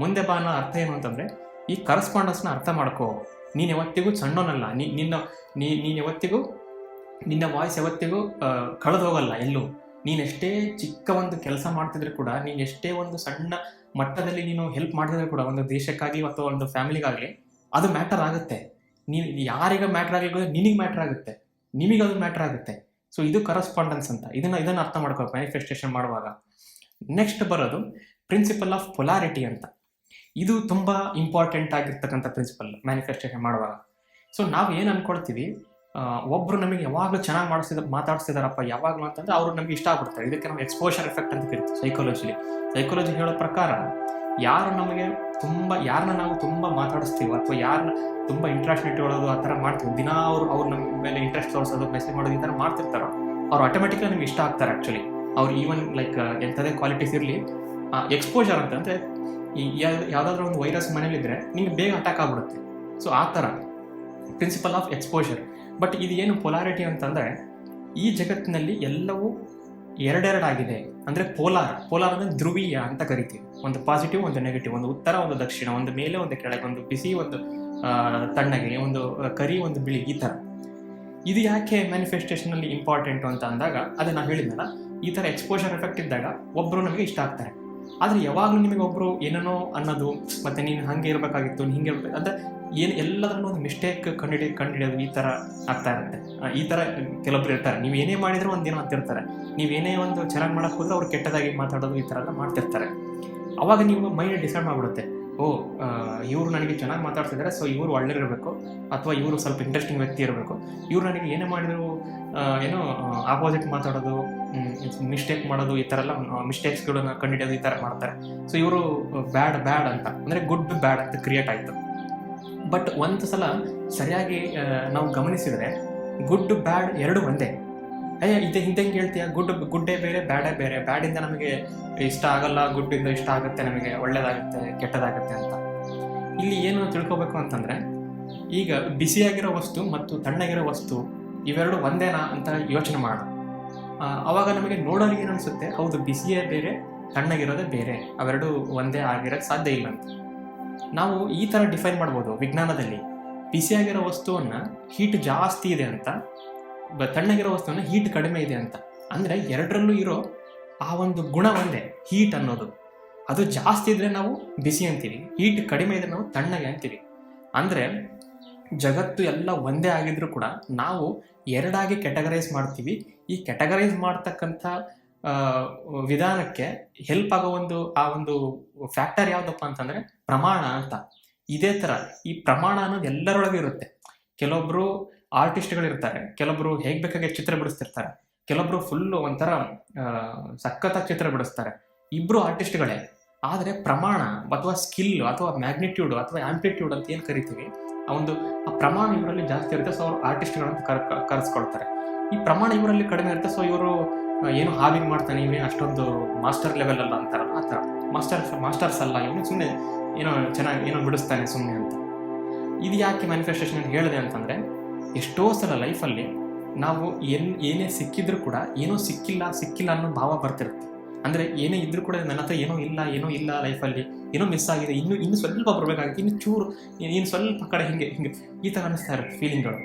ಮುಂದೆ ಬಾ ಅನ್ನೋ ಅರ್ಥ ಏನು ಅಂತಂದರೆ, ಈ ಕರೆಸ್ಪಾಂಡೆನ್ಸ್ನ ಅರ್ಥ ಮಾಡ್ಕೋ. ನೀನು ಯಾವತ್ತಿಗೂ ಸಣ್ಣವನಲ್ಲ, ನೀನು ಯಾವತ್ತಿಗೂ ನಿನ್ನ ವಾಯ್ಸ್ ಯಾವತ್ತಿಗೂ ಕಳೆದು ಹೋಗಲ್ಲ ಎಲ್ಲೂ. ನೀನೆಷ್ಟೇ ಚಿಕ್ಕ ಒಂದು ಕೆಲಸ ಮಾಡ್ತಿದ್ರು ಕೂಡ, ನೀನು ಎಷ್ಟೇ ಒಂದು ಸಣ್ಣ ಮಟ್ಟದಲ್ಲಿ ನೀನು ಹೆಲ್ಪ್ ಮಾಡಿದ್ರೆ ಕೂಡ, ಒಂದು ದೇಶಕ್ಕಾಗಿ ಅಥವಾ ಒಂದು ಫ್ಯಾಮಿಲಿಗಾಗಲಿ ಅದು ಮ್ಯಾಟರ್ ಆಗುತ್ತೆ. ನೀನು ಯಾರಿಗೆ ಮ್ಯಾಟ್ರ್ ಆಗಲಿ, ನಿನಗೆ ಮ್ಯಾಟ್ರ್ ಆಗುತ್ತೆ, ನಿಮಗೆ ಅದು ಮ್ಯಾಟ್ರ್ ಆಗುತ್ತೆ. ಸೊ ಇದು ಕರೆಸ್ಪಾಂಡೆನ್ಸ್ ಅಂತ. ಇದನ್ನು ಅರ್ಥ ಮಾಡ್ಕೋ ಮ್ಯಾನಿಫೆಸ್ಟೇಷನ್ ಮಾಡುವಾಗ. ನೆಕ್ಸ್ಟ್ ಬರೋದು ಪ್ರಿನ್ಸಿಪಲ್ ಆಫ್ ಪೊಲಾರಿಟಿ ಅಂತ. ಇದು ತುಂಬ ಇಂಪಾರ್ಟೆಂಟ್ ಆಗಿರ್ತಕ್ಕಂಥ ಪ್ರಿನ್ಸಿಪಲ್ ಮ್ಯಾನಿಫೆಸ್ಟೇಷನ್ ಮಾಡುವಾಗ. ಸೊ ನಾವು ಏನು ಅಂದ್ಕೊಳ್ತೀವಿ, ಒಬ್ಬರು ನಮಗೆ ಯಾವಾಗಲೂ ಚೆನ್ನಾಗಿ ಮಾತಾಡ್ತಿದಾರಪ್ಪ ಯಾವಾಗಲೂ ಅಂತಂದರೆ ಅವರು ನಮಗೆ ಇಷ್ಟ ಆಗ್ಬಿಡ್ತಾರೆ. ಇದಕ್ಕೆ ನಾವು ಎಕ್ಸ್ಪೋಷರ್ ಎಫೆಕ್ಟ್ ಅಂತ ಕರಿತೀವಿ ಸೈಕಾಲಜಿ ಹೇಳೋ ಪ್ರಕಾರ. ಯಾರನ್ನ ನಾವು ತುಂಬ ಮಾತಾಡಿಸ್ತೀವೋ ಅಥವಾ ಯಾರನ್ನ ತುಂಬ ಇಂಟ್ರಾಕ್ಷನ್ ಇಟ್ಕೊಳ್ಳೋದು ಆ ಥರ ಮಾಡ್ತೀವಿ, ದಿನ ಅವ್ರು ನಮ್ಮ ಮೇಲೆ ಇಂಟ್ರೆಸ್ಟ್ ತೋರಿಸೋದು, ಮೆಸೇಜ್ ಮಾಡೋದು, ಈ ಥರ ಮಾಡ್ತಿರ್ತಾರೋ ಅವ್ರು ಆಟೋಮೆಟಿಕ್ಲಿ ನಮ್ಗೆ ಇಷ್ಟ ಆಗ್ತಾರೆ. ಆ್ಯಕ್ಚುಲಿ ಅವ್ರು ಈವನ್ ಲೈಕ್ ಎಂಥದೇ ಕ್ವಾಲಿಟೀಸ್ ಇರಲಿ, ಎಕ್ಸ್ಪೋಜರ್ ಅಂತಂದರೆ ಯಾವುದಾದ್ರೂ ಒಂದು ವೈರಸ್ ಮನೇಲಿದ್ದರೆ ನಿಮಗೆ ಬೇಗ ಅಟ್ಯಾಕ್ ಆಗಿಬಿಡುತ್ತೆ. ಸೊ ಆ ಥರ ಪ್ರಿನ್ಸಿಪಲ್ ಆಫ್ ಎಕ್ಸ್ಪೋಜರ್. ಬಟ್ ಇದು ಏನು ಪೊಲಾರಿಟಿ ಅಂತಂದರೆ, ಈ ಜಗತ್ತಿನಲ್ಲಿ ಎಲ್ಲವೂ ಎರಡೆರಡಾಗಿದೆ. ಅಂದರೆ ಪೋಲಾರ್ ಅಂದರೆ ಧ್ರುವೀಯ ಅಂತ ಕರಿತೀವಿ. ಒಂದು ಪಾಸಿಟಿವ್, ಒಂದು ನೆಗೆಟಿವ್, ಒಂದು ಉತ್ತರ, ಒಂದು ದಕ್ಷಿಣ, ಒಂದು ಮೇಲೆ, ಒಂದು ಕೆಳಗೆ, ಒಂದು ಬಿಸಿ, ಒಂದು ತಣ್ಣಗೆ, ಒಂದು ಕರಿ, ಒಂದು ಬಿಳಿ, ಈ ಥರ. ಇದು ಯಾಕೆ ಮ್ಯಾನಿಫೆಸ್ಟೇಷನಲ್ಲಿ ಇಂಪಾರ್ಟೆಂಟು ಅಂತ ಅಂದಾಗ, ಅದೇ ನಾವು ಹೇಳಿದ್ನಲ್ಲ, ಈ ಥರ ಎಕ್ಸ್ಪೋಜರ್ ಎಫೆಕ್ಟ್ ಇದ್ದಾಗ ಒಬ್ಬರು ನಮಗೆ ಇಷ್ಟ ಆಗ್ತಾರೆ. ಆದರೆ ಯಾವಾಗಲೂ ನಿಮಗೆ ಒಬ್ಬರು ಏನೇನೋ ಅನ್ನೋದು, ಮತ್ತು ನೀನು ಹಾಗೆ ಇರಬೇಕಾಗಿತ್ತು, ಹಿಂಗೆ ಇರಬೇಕು ಅಂದರೆ ಎಲ್ಲದರಲ್ಲೂ ಒಂದು ಮಿಸ್ಟೇಕ್ ಕಂಡುಹಿಡಿಯೋದು, ಈ ಥರ ಆಗ್ತಾ ಇರುತ್ತೆ. ಈ ಥರ ಕೆಲವೊಬ್ರು ಇರ್ತಾರೆ. ನೀವು ಏನೇ ಮಾಡಿದರೂ ಒಂದೇನೋ ಅಂತಿರ್ತಾರೆ. ನೀವೇನೇ ಒಂದು ಚೆನ್ನಾಗಿ ಮಾಡೋಕ್ಕೆ ಹೋದ್ರೆ ಅವ್ರು ಕೆಟ್ಟದಾಗಿ ಮಾತಾಡೋದು, ಈ ಥರ ಎಲ್ಲ ಮಾಡ್ತಿರ್ತಾರೆ. ಅವಾಗ ನೀವು ಮೈಂಡ್ ಡಿಸೈಡ್ ಮಾಡಿಬಿಡುತ್ತೆ, ಇವರು ನನಗೆ ಚೆನ್ನಾಗಿ ಮಾತಾಡ್ತಿದ್ದಾರೆ, ಸೊ ಇವರು ಒಳ್ಳೆಯಿರಬೇಕು, ಅಥವಾ ಇವರು ಸ್ವಲ್ಪ ಇಂಟ್ರೆಸ್ಟಿಂಗ್ ವ್ಯಕ್ತಿ ಇರಬೇಕು. ಇವ್ರು ನನಗೆ ಏನೇ ಮಾಡಿದ್ರು ಏನೋ ಆಪೋಸಿಟ್ ಮಾತಾಡೋದು, ಮಿಸ್ಟೇಕ್ ಮಾಡೋದು, ಈ ಥರ ಎಲ್ಲ ಮಿಸ್ಟೇಕ್ಸ್ಗಳನ್ನ ಕಂಡುಹಿಡಿಯೋದು, ಈ ಥರ ಮಾಡ್ತಾರೆ. ಸೊ ಇವರು ಬ್ಯಾಡ್ ಅಂತ ಅಂದರೆ ಗುಡ್ ಬ್ಯಾಡ್ ಅಂತ ಕ್ರಿಯೇಟ್ ಆಯಿತು. ಬಟ್ ಒಂದು ಸಲ ಸರಿಯಾಗಿ ನಾವು ಗಮನಿಸಿದರೆ ಗುಡ್ ಬ್ಯಾಡ್ ಎರಡು ಒಂದೇ. ಹಿಂಗೆ ಹೇಳ್ತೀಯ, ಗುಡ್ಡೇ ಬೇರೆ, ಬ್ಯಾಡೇ ಬೇರೆ. ಬ್ಯಾಡಿಂದ ನಮಗೆ ಇಷ್ಟ ಆಗಲ್ಲ, ಗುಡ್ಡಿಂದ ಇಷ್ಟ ಆಗುತ್ತೆ, ನಮಗೆ ಒಳ್ಳೇದಾಗುತ್ತೆ, ಕೆಟ್ಟದಾಗುತ್ತೆ ಅಂತ. ಇಲ್ಲಿ ಏನು ತಿಳ್ಕೊಬೇಕು ಅಂತಂದರೆ, ಈಗ ಬಿಸಿಯಾಗಿರೋ ವಸ್ತು ಮತ್ತು ತಣ್ಣಗಿರೋ ವಸ್ತು ಇವೆರಡು ಒಂದೇನಾ ಅಂತ ಯೋಚನೆ ಮಾಡೋಣ. ಆವಾಗ ನಮಗೆ ನೋಡೋರಿಗೆ ಏನು ಅನಿಸುತ್ತೆ, ಹೌದು ಬಿಸಿಯೇ ಬೇರೆ, ತಣ್ಣಗಿರೋದೇ ಬೇರೆ, ಅವೆರಡು ಒಂದೇ ಆಗಿರೋಕ್ಕೆ ಸಾಧ್ಯ ಇಲ್ಲ ಅಂತ. ನಾವು ಈ ಥರ ಡಿಫೈನ್ ಮಾಡ್ಬೋದು ವಿಜ್ಞಾನದಲ್ಲಿ. ಬಿಸಿಯಾಗಿರೋ ವಸ್ತುವನ್ನು ಹೀಟ್ ಜಾಸ್ತಿ ಇದೆ ಅಂತ, ತಣ್ಣಗಿರೋ ವಸ್ತುವನ್ನು ಹೀಟ್ ಕಡಿಮೆ ಇದೆ ಅಂತ. ಅಂದರೆ ಎರಡರಲ್ಲೂ ಇರೋ ಆ ಒಂದು ಗುಣ ಒಂದೇ, ಹೀಟ್ ಅನ್ನೋದು. ಅದು ಜಾಸ್ತಿ ಇದ್ದರೆ ನಾವು ಬಿಸಿ ಅಂತೀವಿ, ಹೀಟ್ ಕಡಿಮೆ ಇದ್ದರೆ ನಾವು ತಣ್ಣಗೆ ಅಂತೀವಿ. ಅಂದರೆ ಜಗತ್ತು ಎಲ್ಲ ಒಂದೇ ಆಗಿದ್ರೂ ಕೂಡ ನಾವು ಎರಡಾಗಿ ಕ್ಯಾಟಗರೈಸ್ ಮಾಡ್ತೀವಿ. ಈ ಕ್ಯಾಟಗರೈಸ್ ಮಾಡ್ತಕ್ಕಂಥ ವಿಧಾನಕ್ಕೆ ಹೆಲ್ಪ್ ಆಗೋ ಆ ಒಂದು ಫ್ಯಾಕ್ಟರ್ ಯಾವುದಪ್ಪ ಅಂತಂದರೆ ಪ್ರಮಾಣ ಅಂತ. ಇದೇ ಥರ ಈ ಪ್ರಮಾಣ ಅನ್ನೋದು ಎಲ್ಲರೊಳಗೆ ಇರುತ್ತೆ. ಕೆಲವೊಬ್ಬರು ಆರ್ಟಿಸ್ಟ್ಗಳಿರ್ತಾರೆ, ಕೆಲವೊಬ್ಬರು ಹೇಗೆ ಬೇಕಾಗೆ ಚಿತ್ರ ಬಿಡಿಸ್ತಿರ್ತಾರೆ, ಕೆಲವೊಬ್ಬರು ಫುಲ್ಲು ಒಂಥರ ಸಖತ್ತಾಗಿ ಚಿತ್ರ ಬಿಡಿಸ್ತಾರೆ. ಇಬ್ಬರು ಆರ್ಟಿಸ್ಟ್ಗಳೇ, ಆದರೆ ಪ್ರಮಾಣ ಅಥವಾ ಸ್ಕಿಲ್ ಅಥವಾ ಮ್ಯಾಗ್ನಿಟ್ಯೂಡ್ ಅಥವಾ ಆಂಪ್ಲಿಟ್ಯೂಡ್ ಅಂತ ಏನು ಕರಿತೀವಿ, ಆ ಪ್ರಮಾಣ ಇವರಲ್ಲಿ ಜಾಸ್ತಿ ಇರುತ್ತೆ. ಸೊ ಅವರು ಆರ್ಟಿಸ್ಟ್ಗಳಂತ ಕರೆಸ್ಕೊಳ್ತಾರೆ. ಈ ಪ್ರಮಾಣ ಇವರಲ್ಲಿ ಕಡಿಮೆ ಇರುತ್ತೆ. ಸೊ ಇವರು ಏನು ಹಾಬಿಂಗ್ ಮಾಡ್ತಾನೆ, ಇವನೇ ಅಷ್ಟೊಂದು ಮಾಸ್ಟರ್ ಲೆವೆಲ್ ಅಲ್ಲ ಅಂತಾರಲ್ಲ, ಆ ಥರ ಮಾಸ್ಟರ್ಸ್ ಅಲ್ಲ, ಇವನು ಸುಮ್ಮನೆ ಏನೋ ಚೆನ್ನಾಗಿ ಏನೋ ಬಿಡಿಸ್ತಾನೆ ಸುಮ್ಮನೆ ಅಂತ. ಇದು ಯಾಕೆ ಮ್ಯಾನಿಫೆಸ್ಟೇಷನ್ ಹೇಳಿದೆ ಅಂತಂದರೆ, ಎಷ್ಟೋ ಸಲ ಲೈಫಲ್ಲಿ ನಾವು ಏನೇ ಸಿಕ್ಕಿದ್ರೂ ಕೂಡ ಏನೋ ಸಿಕ್ಕಿಲ್ಲ ಅನ್ನೋ ಭಾವ ಬರ್ತಿರುತ್ತೆ. ಅಂದರೆ ಏನೇ ಇದ್ರೂ ಕೂಡ ನನ್ನ ಹತ್ರ ಏನೋ ಇಲ್ಲ ಲೈಫಲ್ಲಿ, ಏನೋ ಮಿಸ್ ಆಗಿದೆ, ಇನ್ನು ಸ್ವಲ್ಪ ಬರಬೇಕಾಗಿತ್ತು, ಇನ್ನು ಸ್ವಲ್ಪ ಕಡೆ ಹಿಂಗೆ ಈ ಥರ ಅನ್ನಿಸ್ತಾ ಇರುತ್ತೆ ಫೀಲಿಂಗ್ಗಳು.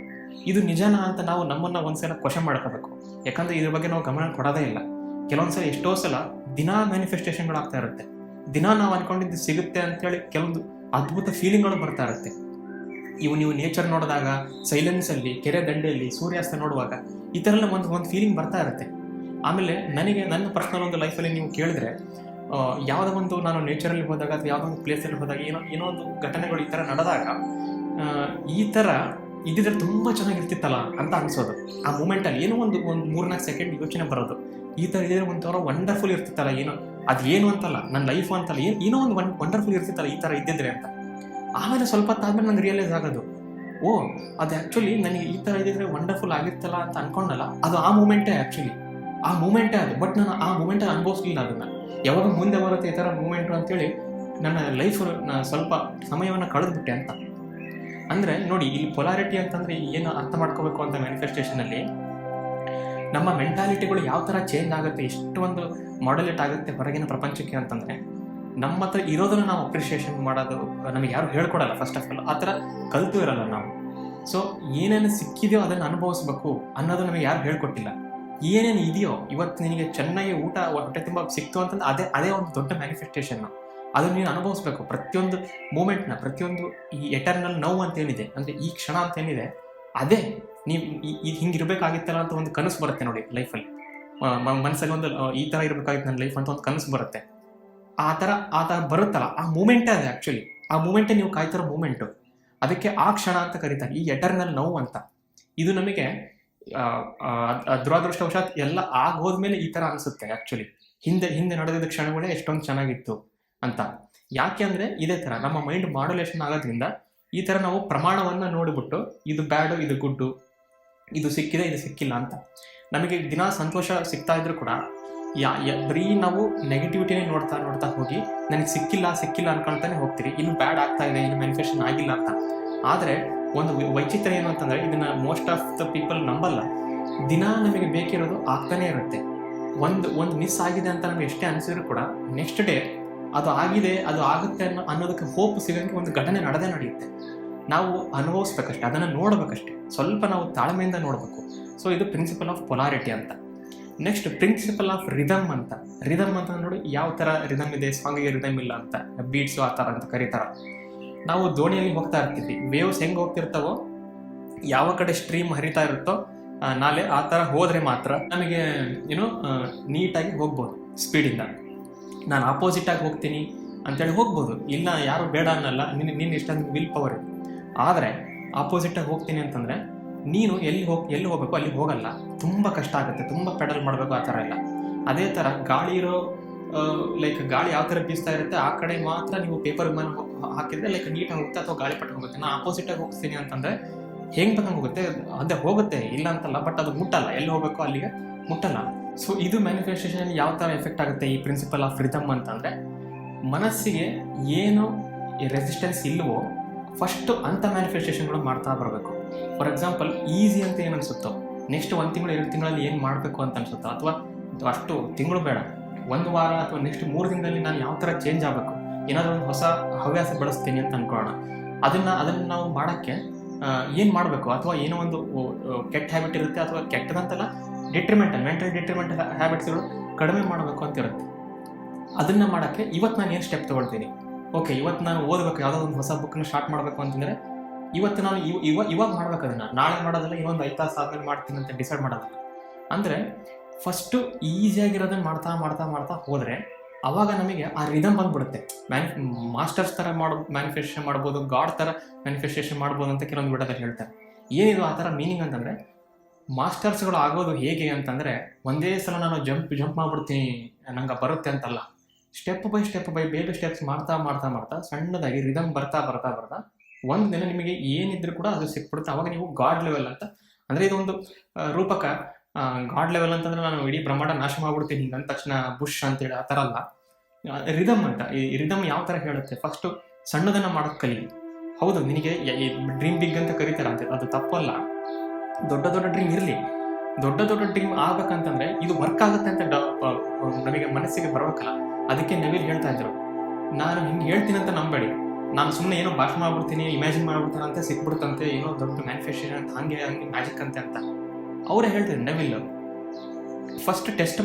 ಇದು ನಿಜನಾ ಅಂತ ನಾವು ನಮ್ಮನ್ನು ಒಂದ್ಸಲ ಕ್ವಶನ್ ಮಾಡ್ಕೋಬೇಕು. ಯಾಕಂದರೆ ಇದ್ರ ಬಗ್ಗೆ ನಾವು ಗಮನ ಕೊಡೋದೇ ಇಲ್ಲ. ಕೆಲವೊಂದ್ಸಲ ಎಷ್ಟೋ ಸಲ ದಿನಾ ಮ್ಯಾನಿಫೆಸ್ಟೇಷನ್ಗಳಾಗ್ತಾ ಇರುತ್ತೆ. ದಿನ ನಾವು ಅಂದ್ಕೊಂಡಿದ್ದು ಸಿಗುತ್ತೆ ಅಂತೇಳಿ ಕೆಲವೊಂದು ಅದ್ಭುತ ಫೀಲಿಂಗ್ಗಳು ಬರ್ತಾ ಇರುತ್ತೆ. ನೀವು ನೇಚರ್ ನೋಡಿದಾಗ, ಸೈಲೆನ್ಸಲ್ಲಿ, ಕೆರೆ ದಂಡೆಯಲ್ಲಿ ಸೂರ್ಯಾಸ್ತ ನೋಡುವಾಗ ಈ ಥರ ಎಲ್ಲ ಒಂದು ಫೀಲಿಂಗ್ ಬರ್ತಾ ಇರುತ್ತೆ. ಆಮೇಲೆ ನನ್ನ ಪರ್ಸನಲ್ ಒಂದು ಲೈಫಲ್ಲಿ ನೀವು ಕೇಳಿದ್ರೆ, ಯಾವುದೋ ಒಂದು ನಾನು ನೇಚರಲ್ಲಿ ಹೋದಾಗ ಅಥವಾ ಯಾವುದೋ ಒಂದು ಪ್ಲೇಸಲ್ಲಿ ಹೋದಾಗ ಏನೋ ಒಂದು ಘಟನೆಗಳು ಈ ಥರ ನಡೆದಾಗ, ಈ ಥರ ಇದ್ದಿದ್ರೆ ತುಂಬ ಚೆನ್ನಾಗಿರ್ತಿತ್ತಲ್ಲ ಅಂತ ಅನಿಸೋದು. ಆ ಮೂಮೆಂಟಲ್ಲಿ ಏನೋ ಒಂದು 3-4 ಸೆಕೆಂಡ್ ಯೋಚನೆ ಬರೋದು, ಈ ಥರ ಇದ್ರೆ ಒಂಥರ ವಂಡರ್ಫುಲ್ ಇರ್ತಿತ್ತಲ್ಲ, ಅದೇನು ಅಂತಲ್ಲ, ನನ್ನ ಲೈಫು ಅಂತಲ್ಲ, ಏನೋ ಒಂದು ವಂಡರ್ಫುಲ್ ಇರ್ತಿತ್ತಲ್ಲ ಈ ಥರ ಇದ್ದಿದ್ರೆ ಅಂತ. ಆಮೇಲೆ ಸ್ವಲ್ಪ ಹೊತ್ತಾದ್ಮೇಲೆ ನಂಗೆ ರಿಯಲೈಸ್ ಆಗೋದು, ಅದು ಆ್ಯಕ್ಚುಲಿ ನನಗೆ ಈ ಥರ ಇದ್ದಿದ್ರೆ ವಂಡರ್ಫುಲ್ ಆಗಿರ್ತಲ್ಲ ಅಂತ ಅನ್ಕೊಂಡಲ್ಲ, ಅದು ಆ ಮೂಮೆಂಟೇ ಅದು. ಬಟ್ ನಾನು ಆ ಮೂಮೆಂಟಲ್ಲಿ ಅನುಭವಿಸ್ಲಿಲ್ಲ ಅದನ್ನು. ಯಾವಾಗ ಮುಂದೆ ಬರುತ್ತೆ ಈ ಥರ ಮೂಮೆಂಟು ಅಂತೇಳಿ ನನ್ನ ಲೈಫ್ ಸ್ವಲ್ಪ ಸಮಯವನ್ನು ಕಳೆದ್ಬಿಟ್ಟೆ ಅಂತ. ಅಂದರೆ ನೋಡಿ, ಇಲ್ಲಿ ಪೊಲಾರಿಟಿ ಅಂತಂದರೆ ಏನು ಅರ್ಥ ಮಾಡ್ಕೋಬೇಕು ಅಂತ ಮ್ಯಾನಿಫೆಸ್ಟೇಷನಲ್ಲಿ, ನಮ್ಮ ಮೆಂಟಾಲಿಟಿಗಳು ಯಾವ ಥರ ಚೇಂಜ್ ಆಗುತ್ತೆ, ಎಷ್ಟೊಂದು ಮಾಡಲೇಟ್ ಆಗುತ್ತೆ ಹೊರಗಿನ ಪ್ರಪಂಚಕ್ಕೆ ಅಂತಂದರೆ, ನಮ್ಮ ಹತ್ರ ಇರೋದನ್ನ ನಾವು ಅಪ್ರಿಷಿಯೇಷನ್ ಮಾಡೋದು ನಮಗೆ ಯಾರು ಹೇಳ್ಕೊಡಲ್ಲ. ಫಸ್ಟ್ ಆಫ್ ಆಲ್ ಆ ಥರ ಕಲ್ತು ಇರಲ್ಲ ನಾವು. ಸೊ ಏನೇನು ಸಿಕ್ಕಿದೆಯೋ ಅದನ್ನು ಅನುಭವಿಸ್ಬೇಕು ಅನ್ನೋದು ನಮಗೆ ಯಾರು ಹೇಳ್ಕೊಟ್ಟಿಲ್ಲ. ಏನೇನು ಇದೆಯೋ ಇವತ್ತು ನಿನಗೆ ಚೆನ್ನಾಗಿ ಊಟ ಹೊಟ್ಟೆ ತುಂಬ ಸಿಕ್ತು ಅಂತಂದ್ರೆ ಅದೇ ಒಂದು ದೊಡ್ಡ ಮ್ಯಾನಿಫೆಸ್ಟೇಷನ್. ಅದನ್ನು ನೀನು ಅನುಭವಿಸ್ಬೇಕು. ಪ್ರತಿಯೊಂದು ಮೂಮೆಂಟ್ನ, ಪ್ರತಿಯೊಂದು ಈ ಎಟರ್ನಲ್ ನೋವು ಅಂತ ಏನಿದೆ, ಅಂದರೆ ಈ ಕ್ಷಣ ಅಂತ ಏನಿದೆ, ಅದೇ ನೀವು ಹಿಂಗಿರ್ಬೇಕಾಗಿತ್ತಲ್ಲ ಅಂತ ಒಂದು ಕನಸು ಬರುತ್ತೆ ನೋಡಿ ಲೈಫಲ್ಲಿ. ಮನಸ್ಸಲ್ಲಿ ಒಂದು ಈ ಥರ ಇರಬೇಕಾಗಿತ್ತು ನನ್ನ ಲೈಫ್ ಅಂತ ಒಂದು ಕನಸು ಬರುತ್ತೆ. ಆ ಥರ ಬರುತ್ತಲ್ಲ, ಆ ಮೂಮೆಂಟೇ ಅದೇ ಆ್ಯಕ್ಚುಲಿ. ಆ ಮೂಮೆಂಟೇ ನೀವು ಕಾಯ್ತಿರೋ ಮೂಮೆಂಟು. ಅದಕ್ಕೆ ಆ ಕ್ಷಣ ಅಂತ ಕರೀತಾರೆ, ಈ ಎಟರ್ನಲ್ ನೋವು ಅಂತ. ಇದು ನಮಗೆ ದುರಾದೃಷ್ಟವಶಾತ್ ಎಲ್ಲ ಆಗೋದ್ಮೇಲೆ ಈ ಥರ ಅನಿಸುತ್ತೆ ಆ್ಯಕ್ಚುಲಿ. ಹಿಂದೆ ನಡೆದಿದ್ದ ಕ್ಷಣಗಳೇ ಎಷ್ಟೊಂದು ಚೆನ್ನಾಗಿತ್ತು ಅಂತ. ಯಾಕೆ ಅಂದರೆ ಇದೇ ಥರ ನಮ್ಮ ಮೈಂಡ್ ಮಾಡ್ಯುಲೇಷನ್ ಆಗೋದ್ರಿಂದ ಈ ಥರ ನಾವು ಪ್ರಮಾಣವನ್ನು ನೋಡಿಬಿಟ್ಟು ಇದು ಬ್ಯಾಡು, ಇದು ಗುಡ್ಡು, ಇದು ಸಿಕ್ಕಿದೆ, ಇದು ಸಿಕ್ಕಿಲ್ಲ ಅಂತ. ನಮಗೆ ದಿನ ಸಂತೋಷ ಸಿಗ್ತಾ ಇದ್ರು ಕೂಡ ಬರೀ ನಾವು ನೆಗೆಟಿವಿಟಿನೇ ನೋಡ್ತಾ ಹೋಗಿ ನನಗೆ ಸಿಕ್ಕಿಲ್ಲ ಅನ್ಕೊಳ್ತಾನೆ ಹೋಗ್ತೀರಿ. ಇನ್ನು ಬ್ಯಾಡ್ ಆಗ್ತಾ ಇದೆ, ಇನ್ನು ಮ್ಯಾನಿಫೆಸ್ಟೇಷನ್ ಆಗಿಲ್ಲ ಅಂತ. ಆದರೆ ಒಂದು ವೈಚಿತ್ರ್ಯ ಏನು ಅಂತಂದರೆ, ಇದನ್ನು ಮೋಸ್ಟ್ ಆಫ್ ದ ಪೀಪಲ್ ನಂಬಲ್ಲ. ದಿನ ನಮಗೆ ಬೇಕಿರೋದು ಆಗ್ತಾನೆ ಇರುತ್ತೆ. ಒಂದು ಮಿಸ್ ಆಗಿದೆ ಅಂತ ನಮಗೆ ಎಷ್ಟೇ ಅನಿಸಿದ್ರು ಕೂಡ ನೆಕ್ಸ್ಟ್ ಡೇ ಅದು ಆಗಿದೆ, ಅದು ಆಗುತ್ತೆ ಅನ್ನೋದಕ್ಕೆ ಹೋಪ್ ಸಿಗೋಕ್ಕೆ ಒಂದು ಘಟನೆ ನಡೆಯುತ್ತೆ. ನಾವು ಅನುಭವಿಸ್ಬೇಕಷ್ಟೆ, ಅದನ್ನು ನೋಡ್ಬೇಕಷ್ಟೆ. ಸ್ವಲ್ಪ ನಾವು ತಾಳ್ಮೆಯಿಂದ ನೋಡಬೇಕು. ಸೊ ಇದು ಪ್ರಿನ್ಸಿಪಲ್ ಆಫ್ ಪೊಲಾರಿಟಿ ಅಂತ. ನೆಕ್ಸ್ಟ್ ಪ್ರಿನ್ಸಿಪಲ್ ಆಫ್ ರಿದಮ್ ಅಂತ. ರಿದಮ್ ಅಂತ ನೋಡಿ ಯಾವ ಥರ ರಿದಮ್ ಇದೆ, ಸಾಂಗಿಗೆ ರಿದಮ್ ಇಲ್ಲ ಅಂತ, ಬೀಟ್ಸು ಆ ಥರ ಅಂತ ಕರೀತಾರೆ. ನಾವು ದೋಣಿಯಲ್ಲಿ ಹೋಗ್ತಾ ಇರ್ತೀವಿ, ವೇವ್ಸ್ ಹೆಂಗೆ ಹೋಗ್ತಿರ್ತಾವೋ, ಯಾವ ಕಡೆ ಸ್ಟ್ರೀಮ್ ಹರಿತಾ ಇರುತ್ತೋ ನಾಲೆ ಆ ಥರ ಹೋದರೆ ಮಾತ್ರ ನಮಗೆ ನೀಟಾಗಿ ಹೋಗ್ಬೋದು ಸ್ಪೀಡಿಂದ. ನಾನು ಆಪೋಸಿಟಾಗಿ ಹೋಗ್ತೀನಿ ಅಂತೇಳಿ ಹೋಗ್ಬೋದು, ಇಲ್ಲ ಯಾರು ಬೇಡ ಅನ್ನಲ್ಲ, ನಿನ್ನ ಇಷ್ಟೊಂದು ವಿಲ್ ಪವರ್. ಆದರೆ ಆಪೋಸಿಟಾಗಿ ಹೋಗ್ತೀನಿ ಅಂತಂದರೆ ನೀನು ಎಲ್ಲಿ ಹೋಗಬೇಕು ಅಲ್ಲಿ ಹೋಗಲ್ಲ, ತುಂಬ ಕಷ್ಟ ಆಗುತ್ತೆ, ತುಂಬ ಪೆಡಲ್ ಮಾಡಬೇಕು, ಆ ಥರ ಇಲ್ಲ. ಅದೇ ಥರ ಗಾಳಿ ಇರೋ ಗಾಳಿ ಯಾವ ಥರ ಬೀಸ್ತಾ ಇರುತ್ತೆ ಆ ಕಡೆ ಮಾತ್ರ ನೀವು ಪೇಪರ್ ವಿಮಾನ ಹಾಕಿದ್ರೆ ನೀಟಾಗಿ ಹೋಗುತ್ತೆ, ಅಥವಾ ಗಾಳಿಪಟ ಹೋಗುತ್ತೆ. ನಾನು ಆಪೋಸಿಟಾಗಿ ಹೋಗ್ತೀನಿ ಅಂತಂದರೆ ಹೆಂಗೆ ಬೇಕಂಗೆ ಹೋಗುತ್ತೆ, ಅದೇ ಹೋಗುತ್ತೆ, ಇಲ್ಲ ಅಂತಲ್ಲ, ಬಟ್ ಅದು ಮುಟ್ಟಲ್ಲ, ಎಲ್ಲಿ ಹೋಗಬೇಕು ಅಲ್ಲಿಗೆ ಮುಟ್ಟಲ್ಲ. ಸೊ ಇದು ಮ್ಯಾನಿಫೆಸ್ಟೇಷನ್ ಯಾವ ಥರ ಎಫೆಕ್ಟ್ ಆಗುತ್ತೆ ಈ ಪ್ರಿನ್ಸಿಪಲ್ ಆಫ್ ರಿದಮ್ ಅಂತಂದರೆ, ಮನಸ್ಸಿಗೆ ಏನು ರೆಸಿಸ್ಟೆನ್ಸ್ ಇಲ್ವೋ ಫಸ್ಟು ಅಂಥ ಮ್ಯಾನಿಫೆಸ್ಟೇಷನ್ಗಳು ಮಾಡ್ತಾ ಬರಬೇಕು. ಫಾರ್ ಎಕ್ಸಾಂಪಲ್, ಈಸಿ ಅಂತ ಏನು ಅನಿಸುತ್ತೋ ನೆಕ್ಸ್ಟ್ 1 ತಿಂಗಳು 2 ತಿಂಗಳಲ್ಲಿ ಏನು ಮಾಡಬೇಕು ಅಂತ ಅನಿಸುತ್ತೋ, ಅಥವಾ ಅಷ್ಟು ತಿಂಗಳು ಬೇಡ, 1 ವಾರ ಅಥವಾ ನೆಕ್ಸ್ಟ್ 3 ದಿನದಲ್ಲಿ ನಾನು ಯಾವ ಥರ ಚೇಂಜ್ ಆಗಬೇಕು, ಏನಾದರೂ ಒಂದು ಹೊಸ ಹವ್ಯಾಸ ಬೆಳೆಸ್ತೀನಿ ಅಂತ ಅಂದ್ಕೊಳ್ಳೋಣ. ಅದನ್ನು ನಾವು ಮಾಡೋಕ್ಕೆ ಏನು ಮಾಡಬೇಕು, ಅಥವಾ ಏನೋ ಒಂದು ಕೆಟ್ಟ ಹ್ಯಾಬಿಟ್ ಇರುತ್ತೆ, ಅಥವಾ ಕೆಟ್ಟದಂತಲ್ಲ, ಮೆಂಟಲ್ ಡಿಟ್ರಿಮೆಂಟಲ್ ಹ್ಯಾಬಿಟ್ಸ್ಗಳು ಕಡಿಮೆ ಮಾಡಬೇಕು ಅಂತ ಇರುತ್ತೆ. ಅದನ್ನು ಮಾಡೋಕ್ಕೆ ಇವತ್ತು ನಾನು ಏನು ಸ್ಟೆಪ್ ತೊಗೊಳ್ತೀನಿ. ಓಕೆ, ಇವತ್ತು ನಾನು ಓದಬೇಕು, ಯಾವುದೋ ಒಂದು ಹೊಸ ಬುಕ್ಕನ್ನು ಸ್ಟಾರ್ಟ್ ಮಾಡಬೇಕು ಅಂತಂದರೆ ಇವತ್ತು ನಾನು ಇವಾಗ ಮಾಡ್ಬೇಕು, ಅದನ್ನು ನಾಳೆ ಮಾಡೋದಲ್ಲ, ಇನ್ನೊಂದು 5 ತಾಸು ಆದಮೇಲೆ ಮಾಡ್ತೀನಿ ಅಂತ ಡಿಸೈಡ್ ಮಾಡೋದಲ್ಲ. ಅಂದರೆ ಫಸ್ಟು ಈಸಿಯಾಗಿರೋದನ್ನು ಮಾಡ್ತಾ ಹೋದರೆ ಆವಾಗ ನಮಗೆ ಆ ರಿದಮ್ ಬಂದ್ಬಿಡುತ್ತೆ. ಮಾಸ್ಟರ್ಸ್ ಥರ ಮ್ಯಾನಿಫೆಸ್ಟೇಷನ್ ಮಾಡ್ಬೋದು, ಗಾಡ್ ಥರ ಮ್ಯಾನಿಫೆಸ್ಟೇಷನ್ ಮಾಡ್ಬೋದು ಅಂತ ಕೆಲವೊಂದು ವಿಡಿಯೋದಲ್ಲಿ ಹೇಳ್ತಾರೆ. ಏನಿದು ಆ ಥರ ಮೀನಿಂಗ್ ಅಂತಂದರೆ, ಮಾಸ್ಟರ್ಸ್ಗಳು ಆಗೋದು ಹೇಗೆ ಅಂತಂದರೆ, ಒಂದೇ ಸಲ ನಾನು ಜಂಪ್ ಮಾಡಿಬಿಡ್ತೀನಿ ನಂಗೆ ಬರುತ್ತೆ ಅಂತಲ್ಲ. ಸ್ಟೆಪ್ ಬೈ ಬೇಬಿ ಸ್ಟೆಪ್ಸ್ ಮಾಡ್ತಾ ಸಣ್ಣದಾಗಿ ರಿದಮ್ ಬರ್ತಾ ಒಂದು ದಿನ ನಿಮಗೆ ಏನಿದ್ರು ಕೂಡ ಅದು ಸಿಕ್ಬಿಡುತ್ತೆ. ಅವಾಗ ನೀವು ಗಾಡ್ ಲೆವೆಲ್ ಅಂತ, ಅಂದರೆ ಇದೊಂದು ರೂಪಕ. ಗಾಡ್ ಲೆವೆಲ್ ಅಂತಂದರೆ ನಾನು ಇಡೀ ಬ್ರಹ್ಮಾಂಡ ನಾಶ ಮಾಡ್ಬಿಡ್ತೀನಿ ಹಿಂಗಂದ ತಕ್ಷಣ ಬುಷ್ ಅಂತೇಳಿ ಆ ಥರ ಅಲ್ಲ. ರಿದಮ್ ಅಂತ, ಈ ರಿದಮ್ ಯಾವ ಥರ ಹೇಳುತ್ತೆ, ಫಸ್ಟು ಸಣ್ಣದನ್ನು ಮಾಡೋದು ಕಲಿ. ಹೌದು, ನಿನಗೆ ಡ್ರೀಮ್ ಬಿಗ್ ಅಂತ ಕರೀತಾರೆ ಅಂತ, ಅದು ತಪ್ಪಲ್ಲ. ದೊಡ್ಡ ಡ್ರೀಮ್ ಇರಲಿ, ದೊಡ್ಡ ಡ್ರೀಮ್ ಆಗ್ಬೇಕಂತಂದರೆ ಇದು ವರ್ಕ್ ಆಗುತ್ತೆ ಅಂತ ನಮಗೆ ಮನಸ್ಸಿಗೆ ಬರಬೇಕಲ್ಲ. ಅದಕ್ಕೆ ನೆವಿಲ್ ಹೇಳ್ತಾ ಇದ್ರು, ನಾನು ಹಿಂಗೆ ಹೇಳ್ತೀನಿ ಅಂತ ನಂಬೇಡಿ, ನಾನು ಸುಮ್ಮನೆ ಏನೋ ಭಾಷೆ ಮಾಡ್ಬಿಡ್ತೀನಿ, ಇಮ್ಯಾಜಿನ್ ಮಾಡ್ಬಿಡ್ತೀನಿ ಅಂತ ಸಿಕ್ಬಿಡುತ್ತಂತೆ, ಏನೋ ದೊಡ್ಡ ಮ್ಯಾನಿಫೆಸ್ಟೇಷನ್ ಅಂತ, ಹಂಗೆ ಮ್ಯಾಜಿಕ್ ಅಂತ ಅವರೇ ಹೇಳ್ತಾರೆ. ನೆವಿಲ್ ಫಸ್ಟ್ ಟೆಸ್ಟ್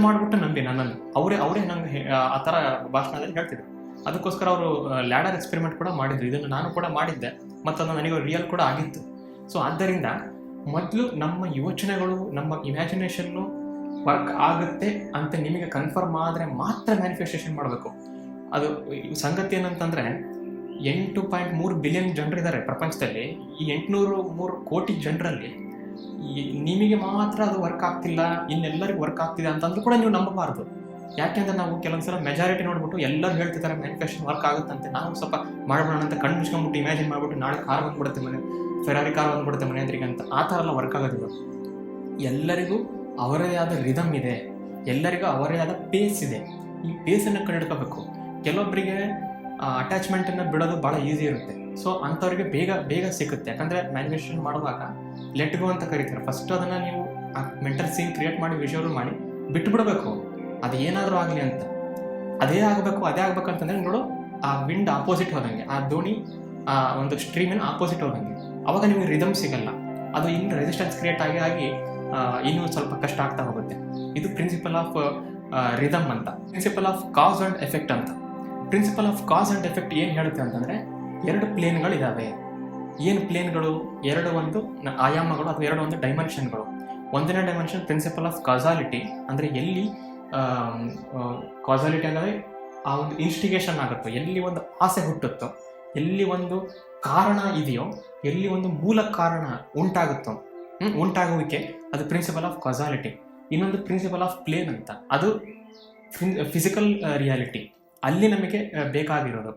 ಮಾಡಿಬಿಟ್ಟು ನಂಬಿ ನನ್ನನ್ನು. ಅವರೇ ನಂಗೆ ಆ ಥರ ಭಾಷಣದಲ್ಲಿ ಹೇಳ್ತಿದ್ರು. ಅದಕ್ಕೋಸ್ಕರ ಅವರು ಲ್ಯಾಡರ್ ಎಕ್ಸ್ಪೆರಿಮೆಂಟ್ ಕೂಡ ಮಾಡಿದ್ರು. ಇದನ್ನು ನಾನು ಕೂಡ ಮಾಡಿದ್ದೆ, ಮತ್ತು ಅದು ನನಗೆ ರಿಯಲ್ ಕೂಡ ಆಗಿತ್ತು. ಸೊ ಆದ್ದರಿಂದ ಮೊದಲು ನಮ್ಮ ಯೋಚನೆಗಳು, ನಮ್ಮ ಇಮ್ಯಾಜಿನೇಷನ್ನು ವರ್ಕ್ ಆಗುತ್ತೆ ಅಂತ ನಿಮಗೆ ಕನ್ಫರ್ಮ್ ಆದರೆ ಮಾತ್ರ ಮ್ಯಾನಿಫೆಸ್ಟೇಷನ್ ಮಾಡಬೇಕು. ಅದು ಸಂಗತಿ ಏನಂತಂದರೆ, 8.3 ಬಿಲಿಯನ್ ಜನರಿದ್ದಾರೆ ಪ್ರಪಂಚದಲ್ಲಿ. ಈ 803 ಕೋಟಿ ಜನರಲ್ಲಿ ನಿಮಗೆ ಮಾತ್ರ ಅದು ವರ್ಕ್ ಆಗ್ತಿಲ್ಲ, ಇನ್ನೆಲ್ಲರಿಗೂ ವರ್ಕ್ ಆಗ್ತಿದೆ ಅಂತಂದ್ರೂ ಕೂಡ ನೀವು ನಂಬಬಾರ್ದು. ಯಾಕೆಂದರೆ ನಾವು ಕೆಲವೊಂದ್ಸಲ ಮೆಜಾರಿಟಿ ನೋಡ್ಬಿಟ್ಟು ಎಲ್ಲರೂ ಹೇಳ್ತಿದ್ದಾರೆ ಮ್ಯಾನಿಫೆಸ್ಟೇಷನ್ ವರ್ಕ್ ಆಗುತ್ತಂತೆ, ನಾವು ಸ್ವಲ್ಪ ಮಾಡ್ಬೋಣ ಅಂತ ಕಣ್ಣು ಮುಚ್ಕೊಂಡ್ಬಿಟ್ಟು ಇಮ್ಯಾಜಿನ್ ಮಾಡಿಬಿಟ್ಟು ನಾಳೆ ಕಾರ್ ಬಂದ್ಬಿಡುತ್ತೆ, ಫೆರಾರಿ ಕಾರ್ ಬಂದ್ಬಿಡುತ್ತೆ ಮನೆ ಎದುರಿಗೆ ಅಂತ. ಆ ಥರ ಎಲ್ಲ ವರ್ಕ್ ಆಗೋದಿಲ್ಲ. ಎಲ್ಲರಿಗೂ ಅವರೇ ಆದ ರಿದಮ್ ಇದೆ, ಎಲ್ಲರಿಗೂ ಅವರೇ ಆದ ಪೇಸ್ ಇದೆ. ಈ ಪೇಸನ್ನು ಕಂಡುಹಿಡ್ಕೋಬೇಕು. ಕೆಲವೊಬ್ಬರಿಗೆ ಅಟ್ಯಾಚ್ಮೆಂಟನ್ನು ಬಿಡೋದು ಭಾಳ ಈಸಿ ಇರುತ್ತೆ. ಸೊ ಅಂಥವ್ರಿಗೆ ಬೇಗ ಸಿಗುತ್ತೆ. ಯಾಕಂದರೆ ಮ್ಯಾನಿಫೆಸ್ಟೇಷನ್ ಮಾಡುವಾಗ ಲೆಟ್ ಗೋ ಅಂತ ಕರೀತಾರೆ. ಫಸ್ಟ್ ಅದನ್ನು ನೀವು ಮೆಂಟಲ್ ಸೀನ್ ಕ್ರಿಯೇಟ್ ಮಾಡಿ, ವಿಜುವಲ್ ಮಾಡಿ ಬಿಟ್ಟುಬಿಡಬೇಕು, ಅದು ಏನಾದರೂ ಆಗಲಿ ಅಂತ. ಅದೇ ಆಗಬೇಕು ಅಂತಂದ್ರೆ ನೋಡು, ಆ ವಿಂಡ್ ಆಪೋಸಿಟ್ ಹೋದಂಗೆ, ಆ ದೋಣಿ ಆ ಒಂದು ಸ್ಟ್ರೀಮಿನ ಆಪೋಸಿಟ್ ಹೋದಂಗೆ, ಅವಾಗ ನಿಮಗೆ ರಿದಮ್ ಸಿಗಲ್ಲ. ಅದು ಇನ್ನು ರೆಸಿಸ್ಟೆನ್ಸ್ ಕ್ರಿಯೇಟ್ ಆಗಿ ಇನ್ನೂ ಸ್ವಲ್ಪ ಕಷ್ಟ ಆಗ್ತಾ ಹೋಗುತ್ತೆ. ಇದು ಪ್ರಿನ್ಸಿಪಲ್ ಆಫ್ ರಿದಮ್ ಅಂತ. Principle of cause and effect ಅಂತ. Principle of cause and effect ಏನು ಹೇಳುತ್ತೆ ಅಂತಂದ್ರೆ, ಎರಡು ಪ್ಲೇನ್ಗಳು ಇದಾವೆ. ಏನು ಪ್ಲೇನ್ಗಳು? ಎರಡು ಒಂದು ಆಯಾಮಗಳು ಅಥವಾ ಎರಡು ಒಂದು ಡೈಮೆನ್ಷನ್ಗಳು. ಒಂದನೇ ಡೈಮೆನ್ಷನ್ ಪ್ರಿನ್ಸಿಪಲ್ ಆಫ್ ಕಾಸಾಲಿಟಿ, ಅಂದರೆ ಎಲ್ಲಿ ಕಾಸಾಲಿಟಿ ಅಂದರೆ ಆ ಒಂದು ಇನ್ಸ್ಟಿಗೇಷನ್ ಆಗುತ್ತೋ, ಎಲ್ಲಿ ಒಂದು ಆಸೆ ಹುಟ್ಟುತ್ತೋ, ಎಲ್ಲಿ ಒಂದು ಕಾರಣ ಇದೆಯೋ, ಎಲ್ಲಿ ಒಂದು ಮೂಲ ಕಾರಣ ಉಂಟಾಗುತ್ತೋ, ಉಂಟಾಗುವಿಕೆ, ಅದು ಪ್ರಿನ್ಸಿಪಲ್ ಆಫ್ ಕಾಸಾಲಿಟಿ. ಇನ್ನೊಂದು ಪ್ರಿನ್ಸಿಪಲ್ ಆಫ್ ಪ್ಲೇನ್ ಅಂತ, ಅದು ಫಿಸಿಕಲ್ ರಿಯಾಲಿಟಿ. ಅಲ್ಲಿ ನಮಗೆ ಬೇಕಾಗಿರೋದು.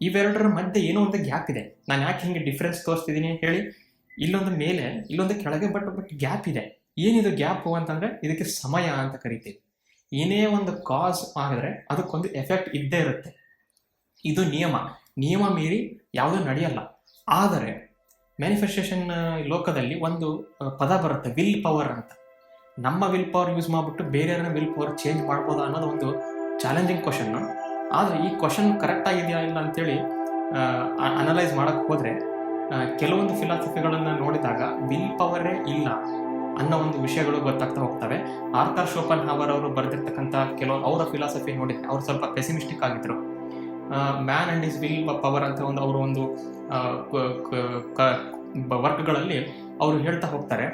ಇವೆರಡರ ಮಧ್ಯೆ ಏನೋ ಒಂದು ಗ್ಯಾಪ್ ಇದೆ. ನಾನು ಯಾಕೆ ಹಿಂಗೆ ಡಿಫ್ರೆನ್ಸ್ ತೋರಿಸ್ತಿದ್ದೀನಿ ಹೇಳಿ? ಇಲ್ಲೊಂದು ಮೇಲೆ, ಇಲ್ಲೊಂದು ಕೆಳಗೆ, ಬಟ್ ಗ್ಯಾಪ್ ಇದೆ. ಏನಿದು ಗ್ಯಾಪು ಅಂತಂದರೆ, ಇದಕ್ಕೆ ಸಮಯ ಅಂತ ಕರಿತೀವಿ. ಏನೇ ಒಂದು ಕಾಸ್ ಆಗಿದ್ರೆ ಅದಕ್ಕೊಂದು ಎಫೆಕ್ಟ್ ಇದ್ದೇ ಇರುತ್ತೆ. ಇದು ನಿಯಮ ಮೀರಿ ಯಾವುದೂ ನಡೆಯಲ್ಲ. ಆದರೆ ಮ್ಯಾನಿಫೆಸ್ಟೇಷನ್ ಲೋಕದಲ್ಲಿ ಒಂದು ಪದ ಬರುತ್ತೆ, ವಿಲ್ ಪವರ್ ಅಂತ. ನಮ್ಮ ವಿಲ್ ಪವರ್ ಯೂಸ್ ಮಾಡಿಬಿಟ್ಟು ಬೇರೆಯವರ ವಿಲ್ ಪವರ್ ಚೇಂಜ್ ಮಾಡ್ಬೋದಾ ಅನ್ನೋದು ಒಂದು ಚಾಲೆಂಜಿಂಗ್ ಕ್ವಶನ್ನು. ಆದರೆ ಈ ಕ್ವಶನ್ ಕರೆಕ್ಟಾಗಿದೆಯಾ ಇಲ್ಲ ಅಂತೇಳಿ ಅನಲೈಸ್ ಮಾಡೋಕ್ಕೆ ಹೋದರೆ, ಕೆಲವೊಂದು ಫಿಲಾಸಫಿಗಳನ್ನು ನೋಡಿದಾಗ ವಿಲ್ ಪವರೇ ಇಲ್ಲ ಅನ್ನೋ ಒಂದು ವಿಷಯಗಳು ಗೊತ್ತಾಗ್ತಾ ಹೋಗ್ತವೆ. ಆರ್ಥರ್ ಶೋಪನ್ ಹಾವರ್ ಅವರು ಬರೆದಿರ್ತಕ್ಕಂಥ ಕೆಲವು ಅವರ ಫಿಲಾಸಫಿ ನೋಡಿದ್ರೆ ಅವ್ರು ಸ್ವಲ್ಪ ಪೆಸಿಮಿಸ್ಟಿಕ್ ಆಗಿದ್ರು. Man and is will power ಅಂತ ಅವರು ಒಂದು ವರ್ಕ್ಗಳಲ್ಲಿ ಅವರು ಹೇಳ್ತಾ ಹೋಗ್ತಾರೆ,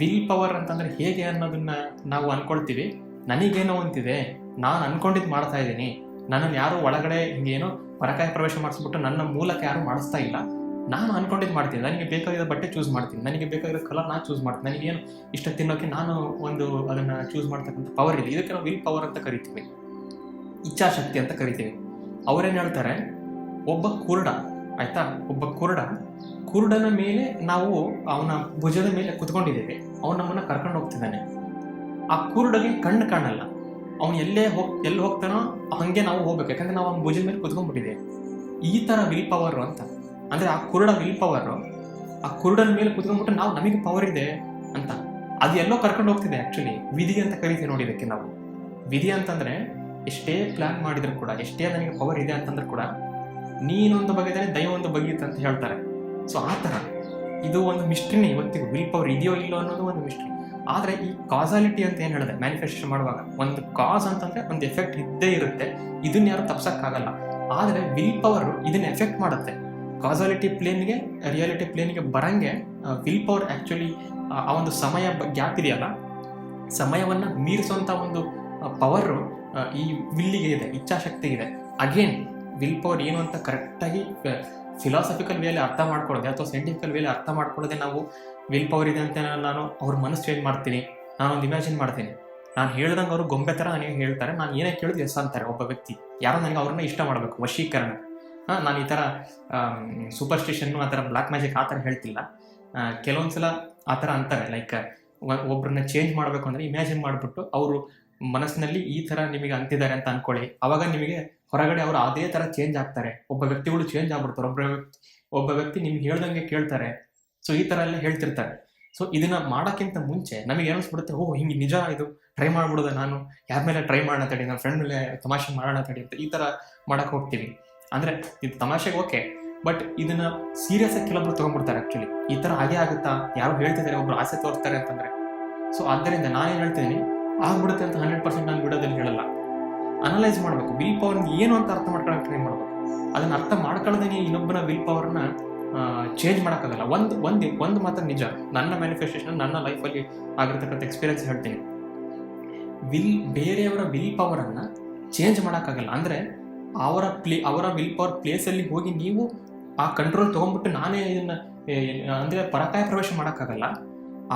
ವಿಲ್ ಪವರ್ ಅಂತಂದರೆ ಹೇಗೆ ಅನ್ನೋದನ್ನ ನಾವು ಅಂದ್ಕೊಳ್ತೀವಿ. ನನಗೇನೋ ಅಂತಿದೆ, ನಾನು ಅಂದ್ಕೊಂಡಿದ್ದು ಮಾಡ್ತಾ ಇದ್ದೀನಿ, ನನ್ನನ್ನು ಯಾರು ಒಳಗಡೆ ಹಿಂಗೇನೋ ಪರಕಾಯ ಪ್ರವೇಶ ಮಾಡಿಸ್ಬಿಟ್ಟು ನನ್ನ ಮೂಲಕ ಯಾರು ಮಾಡಿಸ್ತಾ ಇಲ್ಲ, ನಾನು ಅಂದ್ಕೊಂಡಿದ್ದು ಮಾಡ್ತೀನಿ. ನನಗೆ ಬೇಕಾಗಿರೋ ಬಟ್ಟೆ ಚೂಸ್ ಮಾಡ್ತೀನಿ, ನನಗೆ ಬೇಕಾಗಿರೋ ಕಲರ್ ನಾನು ಚೂಸ್ ಮಾಡ್ತೀನಿ, ನನಗೇನು ಇಷ್ಟ ತಿನ್ನೋಕ್ಕೆ ನಾನು ಒಂದು ಅದನ್ನು ಚೂಸ್ ಮಾಡ್ತಕ್ಕಂಥ ಪವರ್ ಇದೆ. ಇದಕ್ಕೆ ನಾವು ವಿಲ್ ಪವರ್ ಅಂತ ಕರಿತೀವಿ, ಇಚ್ಛಾಶಕ್ತಿ ಅಂತ ಕರಿತೀವಿ. ಅವರೇನು ಹೇಳ್ತಾರೆ, ಒಬ್ಬ ಕುರುಡ, ಆಯಿತಾ, ಒಬ್ಬ ಕುರುಡನ ಮೇಲೆ ನಾವು ಅವನ ಭುಜದ ಮೇಲೆ ಕುತ್ಕೊಂಡಿದ್ದೇವೆ, ಅವನು ನಮ್ಮನ್ನು ಕರ್ಕೊಂಡು ಹೋಗ್ತಿದ್ದಾನೆ. ಆ ಕುರುಡಗೆ ಕಣ್ಣು ಕಾಣಲ್ಲ, ಅವನು ಎಲ್ಲಿ ಹೋಗ್ತಾನೋ ಹಾಗೆ ನಾವು ಹೋಗ್ಬೇಕು, ಯಾಕಂದರೆ ನಾವು ಅವನ ಭುಜದ ಮೇಲೆ ಕುತ್ಕೊಂಡ್ಬಿಟ್ಟಿದ್ದೇವೆ. ಈ ಥರ ವಿಲ್ ಪವರು ಅಂತ. ಅಂದರೆ ಆ ಕುರುಡ ವಿಲ್ ಪವರು, ಆ ಕುರುಡನ ಮೇಲೆ ಕುತ್ಕೊಂಡ್ಬಿಟ್ಟು ನಾವು ನಮಗೆ ಪವರ್ ಇದೆ ಅಂತ, ಅದು ಎಲ್ಲೋ ಕರ್ಕೊಂಡು ಹೋಗ್ತಿದೆ. ಆ್ಯಕ್ಚುಲಿ ವಿಧಿ ಅಂತ ಕರಿತೀವಿ ನೋಡಿ ಇದಕ್ಕೆ ನಾವು. ವಿಧಿ ಅಂತಂದರೆ ಎಷ್ಟೇ ಪ್ಲ್ಯಾನ್ ಮಾಡಿದ್ರು ಕೂಡ, ಎಷ್ಟೇ ನನಗೆ ಪವರ್ ಇದೆ ಅಂತಂದ್ರೆ ಕೂಡ, ನೀನೊಂದು ಬಗೆದರೆ ದೈವ ಒಂದು ಬಗೆಯುತ್ತೆ ಅಂತ ಹೇಳ್ತಾರೆ. ಸೊ ಆ ಥರ ಇದು ಒಂದು ಮಿಸ್ಟ್ರಿನೇ ಇವತ್ತಿಗೂ, ವಿಲ್ ಪವರ್ ಇದೆಯೋ ಇಲ್ಲೋ ಅನ್ನೋದು ಒಂದು ಮಿಸ್ಟ್ರಿ. ಆದರೆ ಈ ಕಾಸಾಲಿಟಿ ಅಂತ ಏನು ಹೇಳಿದೆ, ಮ್ಯಾನಿಫೆಸ್ಟೇಷನ್ ಮಾಡುವಾಗ ಒಂದು ಕಾಸ್ ಅಂತಂದರೆ ಒಂದು ಎಫೆಕ್ಟ್ ಇದ್ದೇ ಇರುತ್ತೆ, ಇದನ್ನ ಯಾರು ತಪ್ಸೋಕ್ಕಾಗಲ್ಲ. ಆದರೆ ವಿಲ್ ಪವರು ಇದನ್ನ ಎಫೆಕ್ಟ್ ಮಾಡುತ್ತೆ. ಕಾಸಾಲಿಟಿ ಪ್ಲೇನ್ಗೆ, ರಿಯಾಲಿಟಿ ಪ್ಲೇನ್ಗೆ ಬರಂಗೆ ವಿಲ್ ಪವರ್ ಆ್ಯಕ್ಚುಲಿ ಆ ಒಂದು ಸಮಯ ಗ್ಯಾಪ್ ಇದೆಯಲ್ಲ, ಸಮಯವನ್ನು ಮೀರಿಸುವಂಥ ಒಂದು ಪವರು ಈ ವಿಲ್ಲಿಗೆ ಇದೆ, ಇಚ್ಛಾಶಕ್ತಿ ಇದೆ. ಅಗೇನ್ ವಿಲ್ ಪವರ್ ಏನು ಅಂತ ಕರೆಕ್ಟಾಗಿ ಫಿಲಾಸಫಿಕಲ್ ವೇಲಿ ಅರ್ಥ ಮಾಡ್ಕೊಳ್ಳೋದೆ ಅಥವಾ ಸೈಂಟಿಫಿಕಲ್ ವೇಲಿ ಅರ್ಥ ಮಾಡ್ಕೊಳ್ಳೋದೆ ನಾವು ವಿಲ್ ಪವರ್ ಇದೆ ಅಂತ ನಾನು ಅವ್ರ ಮನಸ್ಸು ಚೇಂಜ್ ಮಾಡ್ತೀನಿ, ನಾನೊಂದು ಇಮ್ಯಾಜಿನ್ ಮಾಡ್ತೀನಿ, ನಾನು ಹೇಳ್ದಂಗೆ ಅವರು ಗೊಂಬೆ ಥರ ನನಗೆ ಹೇಳ್ತಾರೆ, ನಾನು ಏನೇ ಕೇಳಿದ್ರು ಎಸ್ ಅಂತಾರೆ. ಒಬ್ಬ ವ್ಯಕ್ತಿ ಯಾರೋ ನನಗೆ ಅವ್ರನ್ನ ಇಷ್ಟ ಮಾಡಬೇಕು, ವಶೀಕರಣ. ನಾನು ಈ ಥರ ಸೂಪರ್ಸ್ಟಿಷನ್ನು ಆ ಥರ ಬ್ಲ್ಯಾಕ್ ಮ್ಯಾಜಿಕ್ ಆ ಥರ ಹೇಳ್ತಿಲ್ಲ. ಕೆಲವೊಂದು ಸಲ ಆ ಥರ ಅಂತಾರೆ, ಲೈಕ್ ಒಬ್ಬರನ್ನ ಚೇಂಜ್ ಮಾಡಬೇಕು ಅಂದರೆ ಇಮ್ಯಾಜಿನ್ ಮಾಡಿಬಿಟ್ಟು ಅವರು ಮನಸ್ಸಿನಲ್ಲಿ ಈ ಥರ ನಿಮಗೆ ಅಂತಿದ್ದಾರೆ ಅಂತ ಅಂದ್ಕೊಳ್ಳಿ, ಅವಾಗ ನಿಮಗೆ ಹೊರಗಡೆ ಅವರು ಅದೇ ಥರ ಚೇಂಜ್ ಆಗ್ತಾರೆ. ಒಬ್ಬ ವ್ಯಕ್ತಿಗಳು ಚೇಂಜ್ ಆಗ್ಬಿಡ್ತಾರೆ, ಒಬ್ಬ ವ್ಯಕ್ತಿ ನಿಮ್ಗೆ ಹೇಳ್ದಂಗೆ ಕೇಳ್ತಾರೆ. ಸೊ ಈ ಥರ ಎಲ್ಲ ಹೇಳ್ತಿರ್ತಾರೆ. ಸೊ ಇದನ್ನು ಮಾಡೋಕ್ಕಿಂತ ಮುಂಚೆ ನಮಗೆ ಏನಿಸ್ಬಿಡುತ್ತೆ, ಹಿಂಗೆ ನಿಜ ಇದು ಟ್ರೈ ಮಾಡ್ಬಿಡೋದು, ನಾನು ಯಾರ ಮೇಲೆ ಟ್ರೈ ಮಾಡೋಣ ತಡಿ, ನನ್ನ ಫ್ರೆಂಡ್ ಮೇಲೆ ತಮಾಷೆ ಮಾಡೋಣ ತಡಿ ಅಂತ ಈ ಥರ ಮಾಡೋಕ್ಕೆ ಹೋಗ್ತೀವಿ. ಅಂದರೆ ಇದು ತಮಾಷೆಗೆ ಓಕೆ, ಬಟ್ ಇದನ್ನು ಸೀರಿಯಸ್ ಆಗಿ ಕೆಲವೊಬ್ರು ತೊಗೊಂಡ್ಬಿಡ್ತಾರೆ. ಆ್ಯಕ್ಚುಲಿ ಈ ಥರ ಹಾಗೆ ಆಗುತ್ತಾ, ಯಾರು ಹೇಳ್ತಿದ್ದಾರೆ, ಒಬ್ರು ಆಸೆ ತೋರಿಸ್ತಾರೆ ಅಂತಂದರೆ. ಸೊ ಆದ್ದರಿಂದ ನಾನೇನು ಹೇಳ್ತೀನಿ, ಆಗ್ಬಿಡುತ್ತೆ ಅಂತ 100% ನಾನು ವಿಡಿಯೋದಲ್ಲಿ ಹೇಳಲ್ಲ. ಅನಲೈಸ್ ಮಾಡಬೇಕು, ವಿಲ್ ಪವರ್ ಏನು ಅಂತ ಅರ್ಥ ಮಾಡ್ಕೊಳ್ಳೋಕೆ ಟ್ರೈ ಮಾಡಬೇಕು. ಅದನ್ನು ಅರ್ಥ ಮಾಡ್ಕೊಳ್ಳೋದೇ ಇನ್ನೊಬ್ಬನ ವಿಲ್ ಪವರ್ನ ಚೇಂಜ್ ಮಾಡೋಕ್ಕಾಗಲ್ಲ. ಒಂದು ಮಾತ್ರ ನಿಜ, ನನ್ನ ಮ್ಯಾನಿಫೆಸ್ಟೇಷನ್, ನನ್ನ ಲೈಫಲ್ಲಿ ಆಗಿರ್ತಕ್ಕಂಥ ಎಕ್ಸ್ಪೀರಿಯನ್ಸ್ ಹೇಳ್ತೀನಿ. ಬೇರೆಯವರ ವಿಲ್ ಪವರನ್ನು ಚೇಂಜ್ ಮಾಡೋಕ್ಕಾಗಲ್ಲ. ಅಂದರೆ ಅವರ ವಿಲ್ ಪವರ್ ಪ್ಲೇಸಲ್ಲಿ ಹೋಗಿ ನೀವು ಆ ಕಂಟ್ರೋಲ್ ತೊಗೊಂಡ್ಬಿಟ್ಟು ನಾನೇ ಇದನ್ನು ಅಂದರೆ ಪರಕಾಯ ಪ್ರವೇಶ ಮಾಡೋಕ್ಕಾಗಲ್ಲ.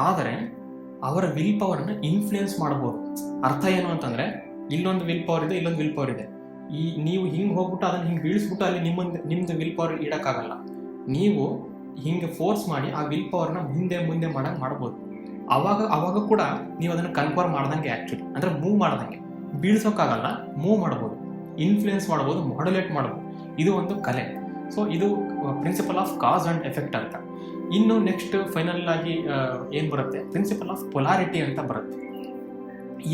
ಆದರೆ ಅವರ ವಿಲ್ ಪವರನ್ನು ಇನ್ಫ್ಲೂಯೆನ್ಸ್ ಮಾಡ್ಬೋದು. ಅರ್ಥ ಏನು ಅಂತಂದರೆ, ಇಲ್ಲೊಂದು ವಿಲ್ ಪವರ್ ಇದೆ, ಇಲ್ಲೊಂದು ವಿಲ್ ಪವರ್ ಇದೆ. ನೀವು ಹಿಂಗೆ ಹೋಗ್ಬಿಟ್ಟು ಅದನ್ನು ಹಿಂಗೆ ಬೀಳಿಸ್ಬಿಟ್ಟು ಅಲ್ಲಿ ನಿಮ್ಮದು ವಿಲ್ ಪವರ್ ಇಡೋಕ್ಕಾಗಲ್ಲ. ನೀವು ಹಿಂಗೆ ಫೋರ್ಸ್ ಮಾಡಿ ಆ ವಿಲ್ ಪವರ್ನ ಮುಂದೆ ಮಾಡೋಂಗೆ ಮಾಡ್ಬೋದು. ಅವಾಗ ಕೂಡ ನೀವು ಅದನ್ನು ಕನ್ಫರ್ಮ್ ಮಾಡ್ದಂಗೆ, ಆ್ಯಕ್ಚುಲಿ ಅಂದರೆ ಮೂವ್ ಮಾಡ್ದಂಗೆ. ಬೀಳ್ಸೋಕ್ಕಾಗಲ್ಲ, ಮೂವ್ ಮಾಡ್ಬೋದು, ಇನ್ಫ್ಲೂಯೆನ್ಸ್ ಮಾಡ್ಬೋದು, ಮಾಡ್ಯುಲೇಟ್ ಮಾಡ್ಬೋದು. ಇದು ಒಂದು ಕಲೆ. ಸೊ ಇದು principle of cause and effect ಅಂತ. ಇನ್ನು ನೆಕ್ಸ್ಟ್ ಫೈನಲ್ ಆಗಿ ಏನು ಬರುತ್ತೆ, ಪ್ರಿನ್ಸಿಪಲ್ ಆಫ್ ಪೊಲಾರಿಟಿ ಅಂತ ಬರುತ್ತೆ.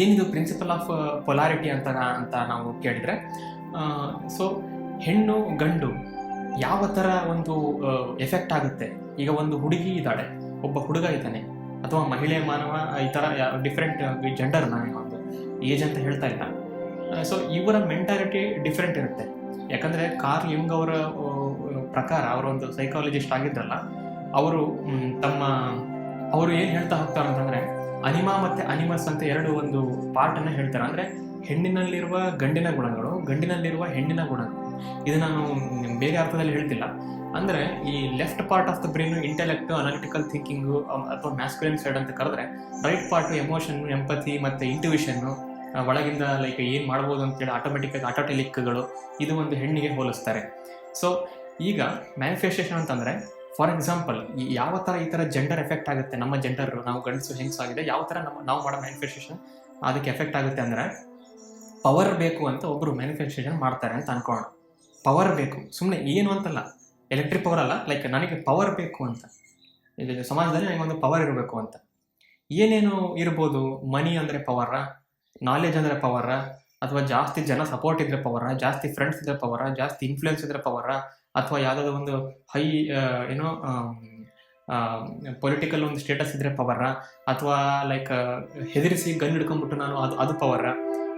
ಏನಿದು ಪ್ರಿನ್ಸಿಪಲ್ ಆಫ್ ಪೊಲಾರಿಟಿ ಅಂತ ನಾವು ಕೇಳಿದರೆ, ಸೊ ಹೆಣ್ಣು ಗಂಡು ಯಾವ ಥರ ಒಂದು ಎಫೆಕ್ಟ್ ಆಗುತ್ತೆ. ಈಗ ಒಂದು ಹುಡುಗಿ ಇದ್ದಾಳೆ, ಒಬ್ಬ ಹುಡುಗ ಇದ್ದಾನೆ, ಅಥವಾ ಮಹಿಳೆ ಮಾನವ, ಈ ಥರ ಡಿಫ್ರೆಂಟ್ ಜೆಂಡರ್, ನಾನು ಒಂದು ಏಜ್ ಅಂತ ಹೇಳ್ತಾ ಇಲ್ಲ. ಸೊ ಇವರ ಮೆಂಟಾಲಿಟಿ ಡಿಫ್ರೆಂಟ್ ಇರುತ್ತೆ. ಯಾಕಂದರೆ ಕಾರ್ಲ್ ಯುಂಗ್ ಅವರ ಪ್ರಕಾರ, ಅವರೊಂದು ಸೈಕಾಲಜಿಸ್ಟ್ ಆಗಿದ್ರಲ್ಲ, ಅವರು ಏನು ಹೇಳ್ತಾ ಹೋಗ್ತಾರೆ ಅಂತಂದರೆ, ಅನಿಮಾ ಮತ್ತು ಅನಿಮಸ್ ಅಂತ ಎರಡು ಒಂದು ಪಾರ್ಟನ್ನು ಹೇಳ್ತಾರೆ. ಅಂದರೆ ಹೆಣ್ಣಿನಲ್ಲಿರುವ ಗಂಡಿನ ಗುಣಗಳು, ಗಂಡಿನಲ್ಲಿರುವ ಹೆಣ್ಣಿನ ಗುಣಗಳು. ಇದು ನಾನು ಬೇರೆ ಅರ್ಥದಲ್ಲಿ ಹೇಳ್ತಿಲ್ಲ. ಅಂದರೆ ಈ left part of the brain intellect, analytical thinking ಅಥವಾ ಮ್ಯಾಸ್ಕ್ಯುಲಿನ್ ಸೈಡ್ ಅಂತ ಕರೆದ್ರೆ, ರೈಟ್ ಪಾರ್ಟು ಎಮೋಷನ್ನು, ಎಂಪತಿ ಮತ್ತು ಇಂಟ್ಯೂಷನ್ನು, ಒಳಗಿಂದ ಲೈಕ್ ಏನು ಮಾಡ್ಬೋದು ಅಂತೇಳಿ ಆಟೋಟೆಲಿಕ್ಗಳು, ಇದು ಒಂದು ಹೆಣ್ಣಿಗೆ ಹೋಲಿಸ್ತಾರೆ. ಸೊ ಈಗ ಮ್ಯಾನಿಫೆಸ್ಟೇಷನ್ ಅಂತಂದರೆ, ಫಾರ್ ಎಕ್ಸಾಂಪಲ್, ಯಾವ ಥರ ಈ ಥರ ಜೆಂಡರ್ ಎಫೆಕ್ಟ್ ಆಗುತ್ತೆ, ನಮ್ಮ ಜೆಂಡರ್, ನಾವು ಗಂಡಸು ಹೆಂಗಸು ಆಗಿದೆ, ಯಾವ ಥರ ನಾವು ಮಾಡೋ ಮ್ಯಾನಿಫೆಸ್ಟೇಷನ್ ಅದಕ್ಕೆ ಎಫೆಕ್ಟ್ ಆಗುತ್ತೆ ಅಂದರೆ, ಪವರ್ ಬೇಕು ಅಂತ ಒಬ್ಬರು ಮ್ಯಾನಿಫೆಸ್ಟೇಷನ್ ಮಾಡ್ತಾರೆ ಅಂತ ಅನ್ಕೋಣ. ಪವರ್ ಬೇಕು, ಸುಮ್ಮನೆ ಏನು ಅಂತಲ್ಲ, ಎಲೆಕ್ಟ್ರಿಕ್ ಪವರ್ ಅಲ್ಲ, ಲೈಕ್ ನನಗೆ ಪವರ್ ಬೇಕು ಅಂತ, ಇದು ಸಮಾಜದಲ್ಲಿ ನನಗೊಂದು ಪವರ್ ಇರಬೇಕು ಅಂತ. ಏನೇನು ಇರ್ಬೋದು? ಮನಿ ಅಂದರೆ ಪವರ, ನಾಲೆಜ್ ಅಂದರೆ ಪವರ, ಅಥವಾ ಜಾಸ್ತಿ ಜನ ಸಪೋರ್ಟ್ ಇದ್ರೆ ಪವರ, ಜಾಸ್ತಿ ಫ್ರೆಂಡ್ಸ್ ಇದ್ರೆ ಪವರ, ಜಾಸ್ತಿ ಇನ್ಫ್ಲುಯೆನ್ಸ್ ಇದ್ರೆ ಪವರ, ಅಥವಾ ಯಾವುದಾದ್ರು ಒಂದು ಹೈ ಪೊಲಿಟಿಕಲ್ ಒಂದು ಸ್ಟೇಟಸ್ ಇದ್ರೆ ಪವರ, ಅಥವಾ ಲೈಕ್ ಹೆದರಿಸಿ ಗನ್ ಹಿಡ್ಕೊಂಡ್ಬಿಟ್ಟು ನಾನು ಅದು ಪವರ.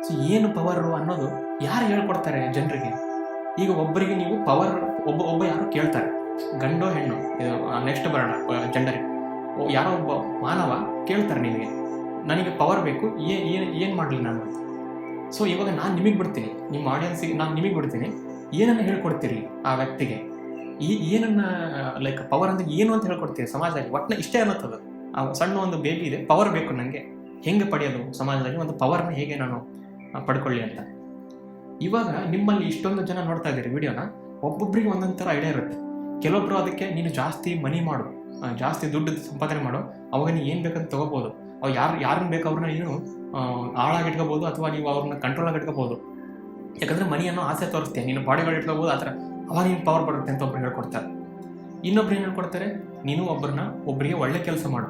ಸೊ ಏನು ಪವರು ಅನ್ನೋದು ಯಾರು ಹೇಳ್ಕೊಡ್ತಾರೆ ಜನರಿಗೆ? ಈಗ ಒಬ್ಬರಿಗೆ ನೀವು ಪವರ್, ಒಬ್ಬ ಯಾರೋ ಕೇಳ್ತಾರೆ, ಗಂಡೋ ಹೆಣ್ಣು, ನೆಕ್ಸ್ಟ್ ಬರೋಣ ಜೆಂಡರಿಗೆ, ಯಾರೋ ಒಬ್ಬ ಮಾನವ ಕೇಳ್ತಾರೆ ನಿಮಗೆ, ನನಗೆ ಪವರ್ ಬೇಕು, ಏನು ಮಾಡಲಿ ನಾನು ಅಂತ. ಸೊ ಇವಾಗ ನಾನು ನಿಮಗೆ ಬಿಡ್ತೀನಿ, ನಿಮ್ಮ ಆಡಿಯನ್ಸಿಗೆ ನಾನು ನಿಮಗೆ ಬಿಡ್ತೀನಿ, ಏನನ್ನು ಹೇಳ್ಕೊಡ್ತೀರಿ ಆ ವ್ಯಕ್ತಿಗೆ? ಏನನ್ನ ಲೈಕ್ ಪವರ್ ಅಂದರೆ ಏನು ಅಂತ ಹೇಳ್ಕೊಡ್ತೀರಿ ಸಮಾಜದಲ್ಲಿ? ಒಟ್ಟಿನ ಇಷ್ಟೇ ಅನ್ನೋದು, ಆ ಸಣ್ಣ ಒಂದು ಬೇಬಿ ಇದೆ, ಪವರ್ ಬೇಕು ನನಗೆ, ಹೆಂಗೆ ಪಡೆಯೋದು ಸಮಾಜದಲ್ಲಿ ಒಂದು ಪವರ್ನ, ಹೇಗೆ ನಾನು ಪಡ್ಕೊಳ್ಳಿ ಅಂತ. ಇವಾಗ ನಿಮ್ಮಲ್ಲಿ ಇಷ್ಟೊಂದು ಜನ ನೋಡ್ತಾ ಇದ್ದೀರಿ ವಿಡಿಯೋನ, ಒಬ್ಬೊಬ್ಬರಿಗೆ ಒಂದೊಂದು ಥರ ಐಡಿಯಾ ಇರುತ್ತೆ. ಕೆಲವೊಬ್ಬರು ಅದಕ್ಕೆ ನೀನು ಜಾಸ್ತಿ ಮನಿ ಮಾಡು, ಜಾಸ್ತಿ ದುಡ್ಡು ಸಂಪಾದನೆ ಮಾಡು, ಅವಾಗ ನೀನು ಏನು ಬೇಕಂತ ತೊಗೋಬೋದು, ಅವು ಯಾರನ್ನ ಬೇಕು ಅವ್ರನ್ನ ನೀನು ಆಳಾಗಿ ಇಟ್ಕೋಬೋದು, ಅಥವಾ ನೀವು ಅವ್ರನ್ನ ಕಂಟ್ರೋಲಾಗಿ ಇಟ್ಕೋಬೋದು. ಯಾಕಂದರೆ ಮನಿಯನ್ನು ಆಸೆ ತೋರಿಸ್ತೀಯ, ನೀನು ಬಾಡಿಗಳು ಇಟ್ಕೋಬೋದು, ಆ ಥರ ಅವಾಗ ನೀನು ಪವರ್ ಬರುತ್ತೆ ಅಂತ ಒಬ್ರು ಹೇಳ್ಕೊಡ್ತಾರೆ. ಇನ್ನೊಬ್ರು ಏನು ಹೇಳ್ಕೊಡ್ತಾರೆ, ನೀನು ಒಬ್ಬರಿಗೆ ಒಳ್ಳೆ ಕೆಲಸ ಮಾಡು,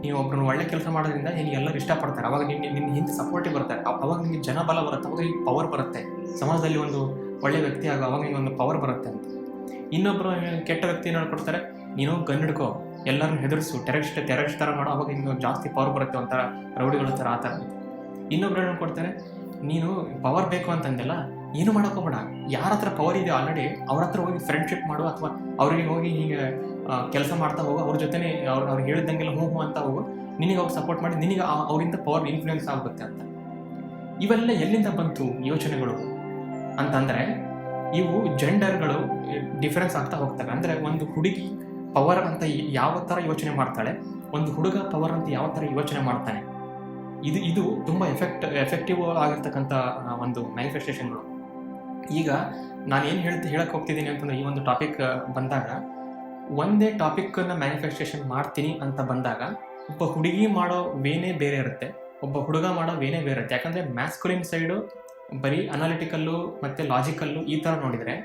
ನೀವು ಒಬ್ಬರನ್ನ ಒಳ್ಳೆ ಕೆಲಸ ಮಾಡೋದ್ರಿಂದ ನಿನಗೆ ಎಲ್ಲರೂ ಇಷ್ಟಪಡ್ತಾರೆ, ಅವಾಗ ನಿನ್ನ ಹಿಂದೆ ಸಪೋರ್ಟಿವ್ ಬರ್ತಾರೆ, ಅವಾಗ ನಿಮಗೆ ಜನಬಲ ಬರುತ್ತೆ, ಅವಾಗ ನಿಮಗೆ ಪವರ್ ಬರುತ್ತೆ, ಸಮಾಜದಲ್ಲಿ ಒಂದು ಒಳ್ಳೆ ವ್ಯಕ್ತಿ ಆಗೋ, ಅವಾಗ ನಿಮಗೆ ಒಂದು ಪವರ್ ಬರುತ್ತೆ ಅಂತ. ಇನ್ನೊಬ್ಬರು ಕೆಟ್ಟ ವ್ಯಕ್ತಿ ಹೇಳ್ಕೊಡ್ತಾರೆ, ನೀನು ಗನ್ ಹಿಡ್ಕೋ, ಎಲ್ಲರನ್ನ ಹೆದರಿಸು, ಟೆರರಿಸ್ಟ್ ಥರ ಮಾಡೋ, ಅವಾಗ ನಿಮ್ಗೆ ಜಾಸ್ತಿ ಪವರ್ ಬರುತ್ತೆ, ಒಂಥರ ರೌಡಿಗಳ ಥರ ಆ ಥರ. ಇನ್ನೊಬ್ರು ಹೇಳ್ಕೊಡ್ತಾರೆ, ನೀನು ಪವರ್ ಬೇಕು ಅಂತಂದೆಲ್ಲ ಏನು ಮಾಡೋಕ್ಕೋಬೇಡ, ಯಾರ ಹತ್ರ ಪವರ್ ಇದೆಯೋ ಆಲ್ರೆಡಿ ಅವ್ರ ಹತ್ರ ಹೋಗಿ ಫ್ರೆಂಡ್ಶಿಪ್ ಮಾಡು, ಅಥವಾ ಅವರಿಗೆ ಹೋಗಿ ಹೀಗೆ ಕೆಲಸ ಮಾಡ್ತಾ ಹೋಗು, ಅವ್ರ ಜೊತೆನೇ ಅವ್ರು ಹೇಳಿದಂಗೆಲ್ಲ ಹ್ಞೂ ಅಂತ ಹೋಗು, ನಿನಗೆ ಅವ್ರು ಸಪೋರ್ಟ್ ಮಾಡಿ ನಿನಗೆ ಅವರಿಂದ ಪವರ್ ಇನ್ಫ್ಲೂಯೆನ್ಸ್ ಆಗುತ್ತೆ ಅಂತ. ಇವೆಲ್ಲ ಎಲ್ಲಿಂದ ಬಂತು ಯೋಚನೆಗಳು ಅಂತಂದರೆ, ಇವು ಜೆಂಡರ್ಗಳು ಡಿಫರೆನ್ಸ್ ಆಗ್ತಾ ಹೋಗ್ತವೆ. ಅಂದರೆ ಒಂದು ಹುಡುಗಿ ಪವರ್ ಅಂತ ಯಾವ ಥರ ಯೋಚನೆ ಮಾಡ್ತಾಳೆ, ಒಂದು ಹುಡುಗ ಪವರ್ ಅಂತ ಯಾವ ಥರ ಯೋಚನೆ ಮಾಡ್ತಾನೆ, ಇದು ತುಂಬ ಎಫೆಕ್ಟಿವ್ ಆಗಿರ್ತಕ್ಕಂಥ ಒಂದು ಮ್ಯಾನಿಫೆಸ್ಟೇಷನ್ಗಳು. ಈಗ ನಾನು ಏನು ಹೇಳಕ್ಕೆ ಹೋಗ್ತಿದ್ದೀನಿ ಅಂತಂದರೆ, ಈ ಒಂದು ಟಾಪಿಕ್ ಬಂದಾಗ, ಒಂದೇ ಟಾಪಿಕ್ಕನ್ನು ಮ್ಯಾನಿಫೆಸ್ಟೇಷನ್ ಮಾಡ್ತೀನಿ ಅಂತ ಬಂದಾಗ, ಒಬ್ಬ ಹುಡುಗಿ ಮಾಡೋ ವೇನೇ ಬೇರೆ ಇರುತ್ತೆ, ಒಬ್ಬ ಹುಡುಗ ಮಾಡೋ ವೇನೇ ಬೇರೆ ಇರುತ್ತೆ. ಯಾಕಂದರೆ ಮ್ಯಾಸ್ಕುಲಿನ್ ಸೈಡು ಬರೀ ಅನಾಲಿಟಿಕಲ್ಲು ಮತ್ತು ಲಾಜಿಕಲ್ಲು ಈ ಥರ ನೋಡಿದರೆ,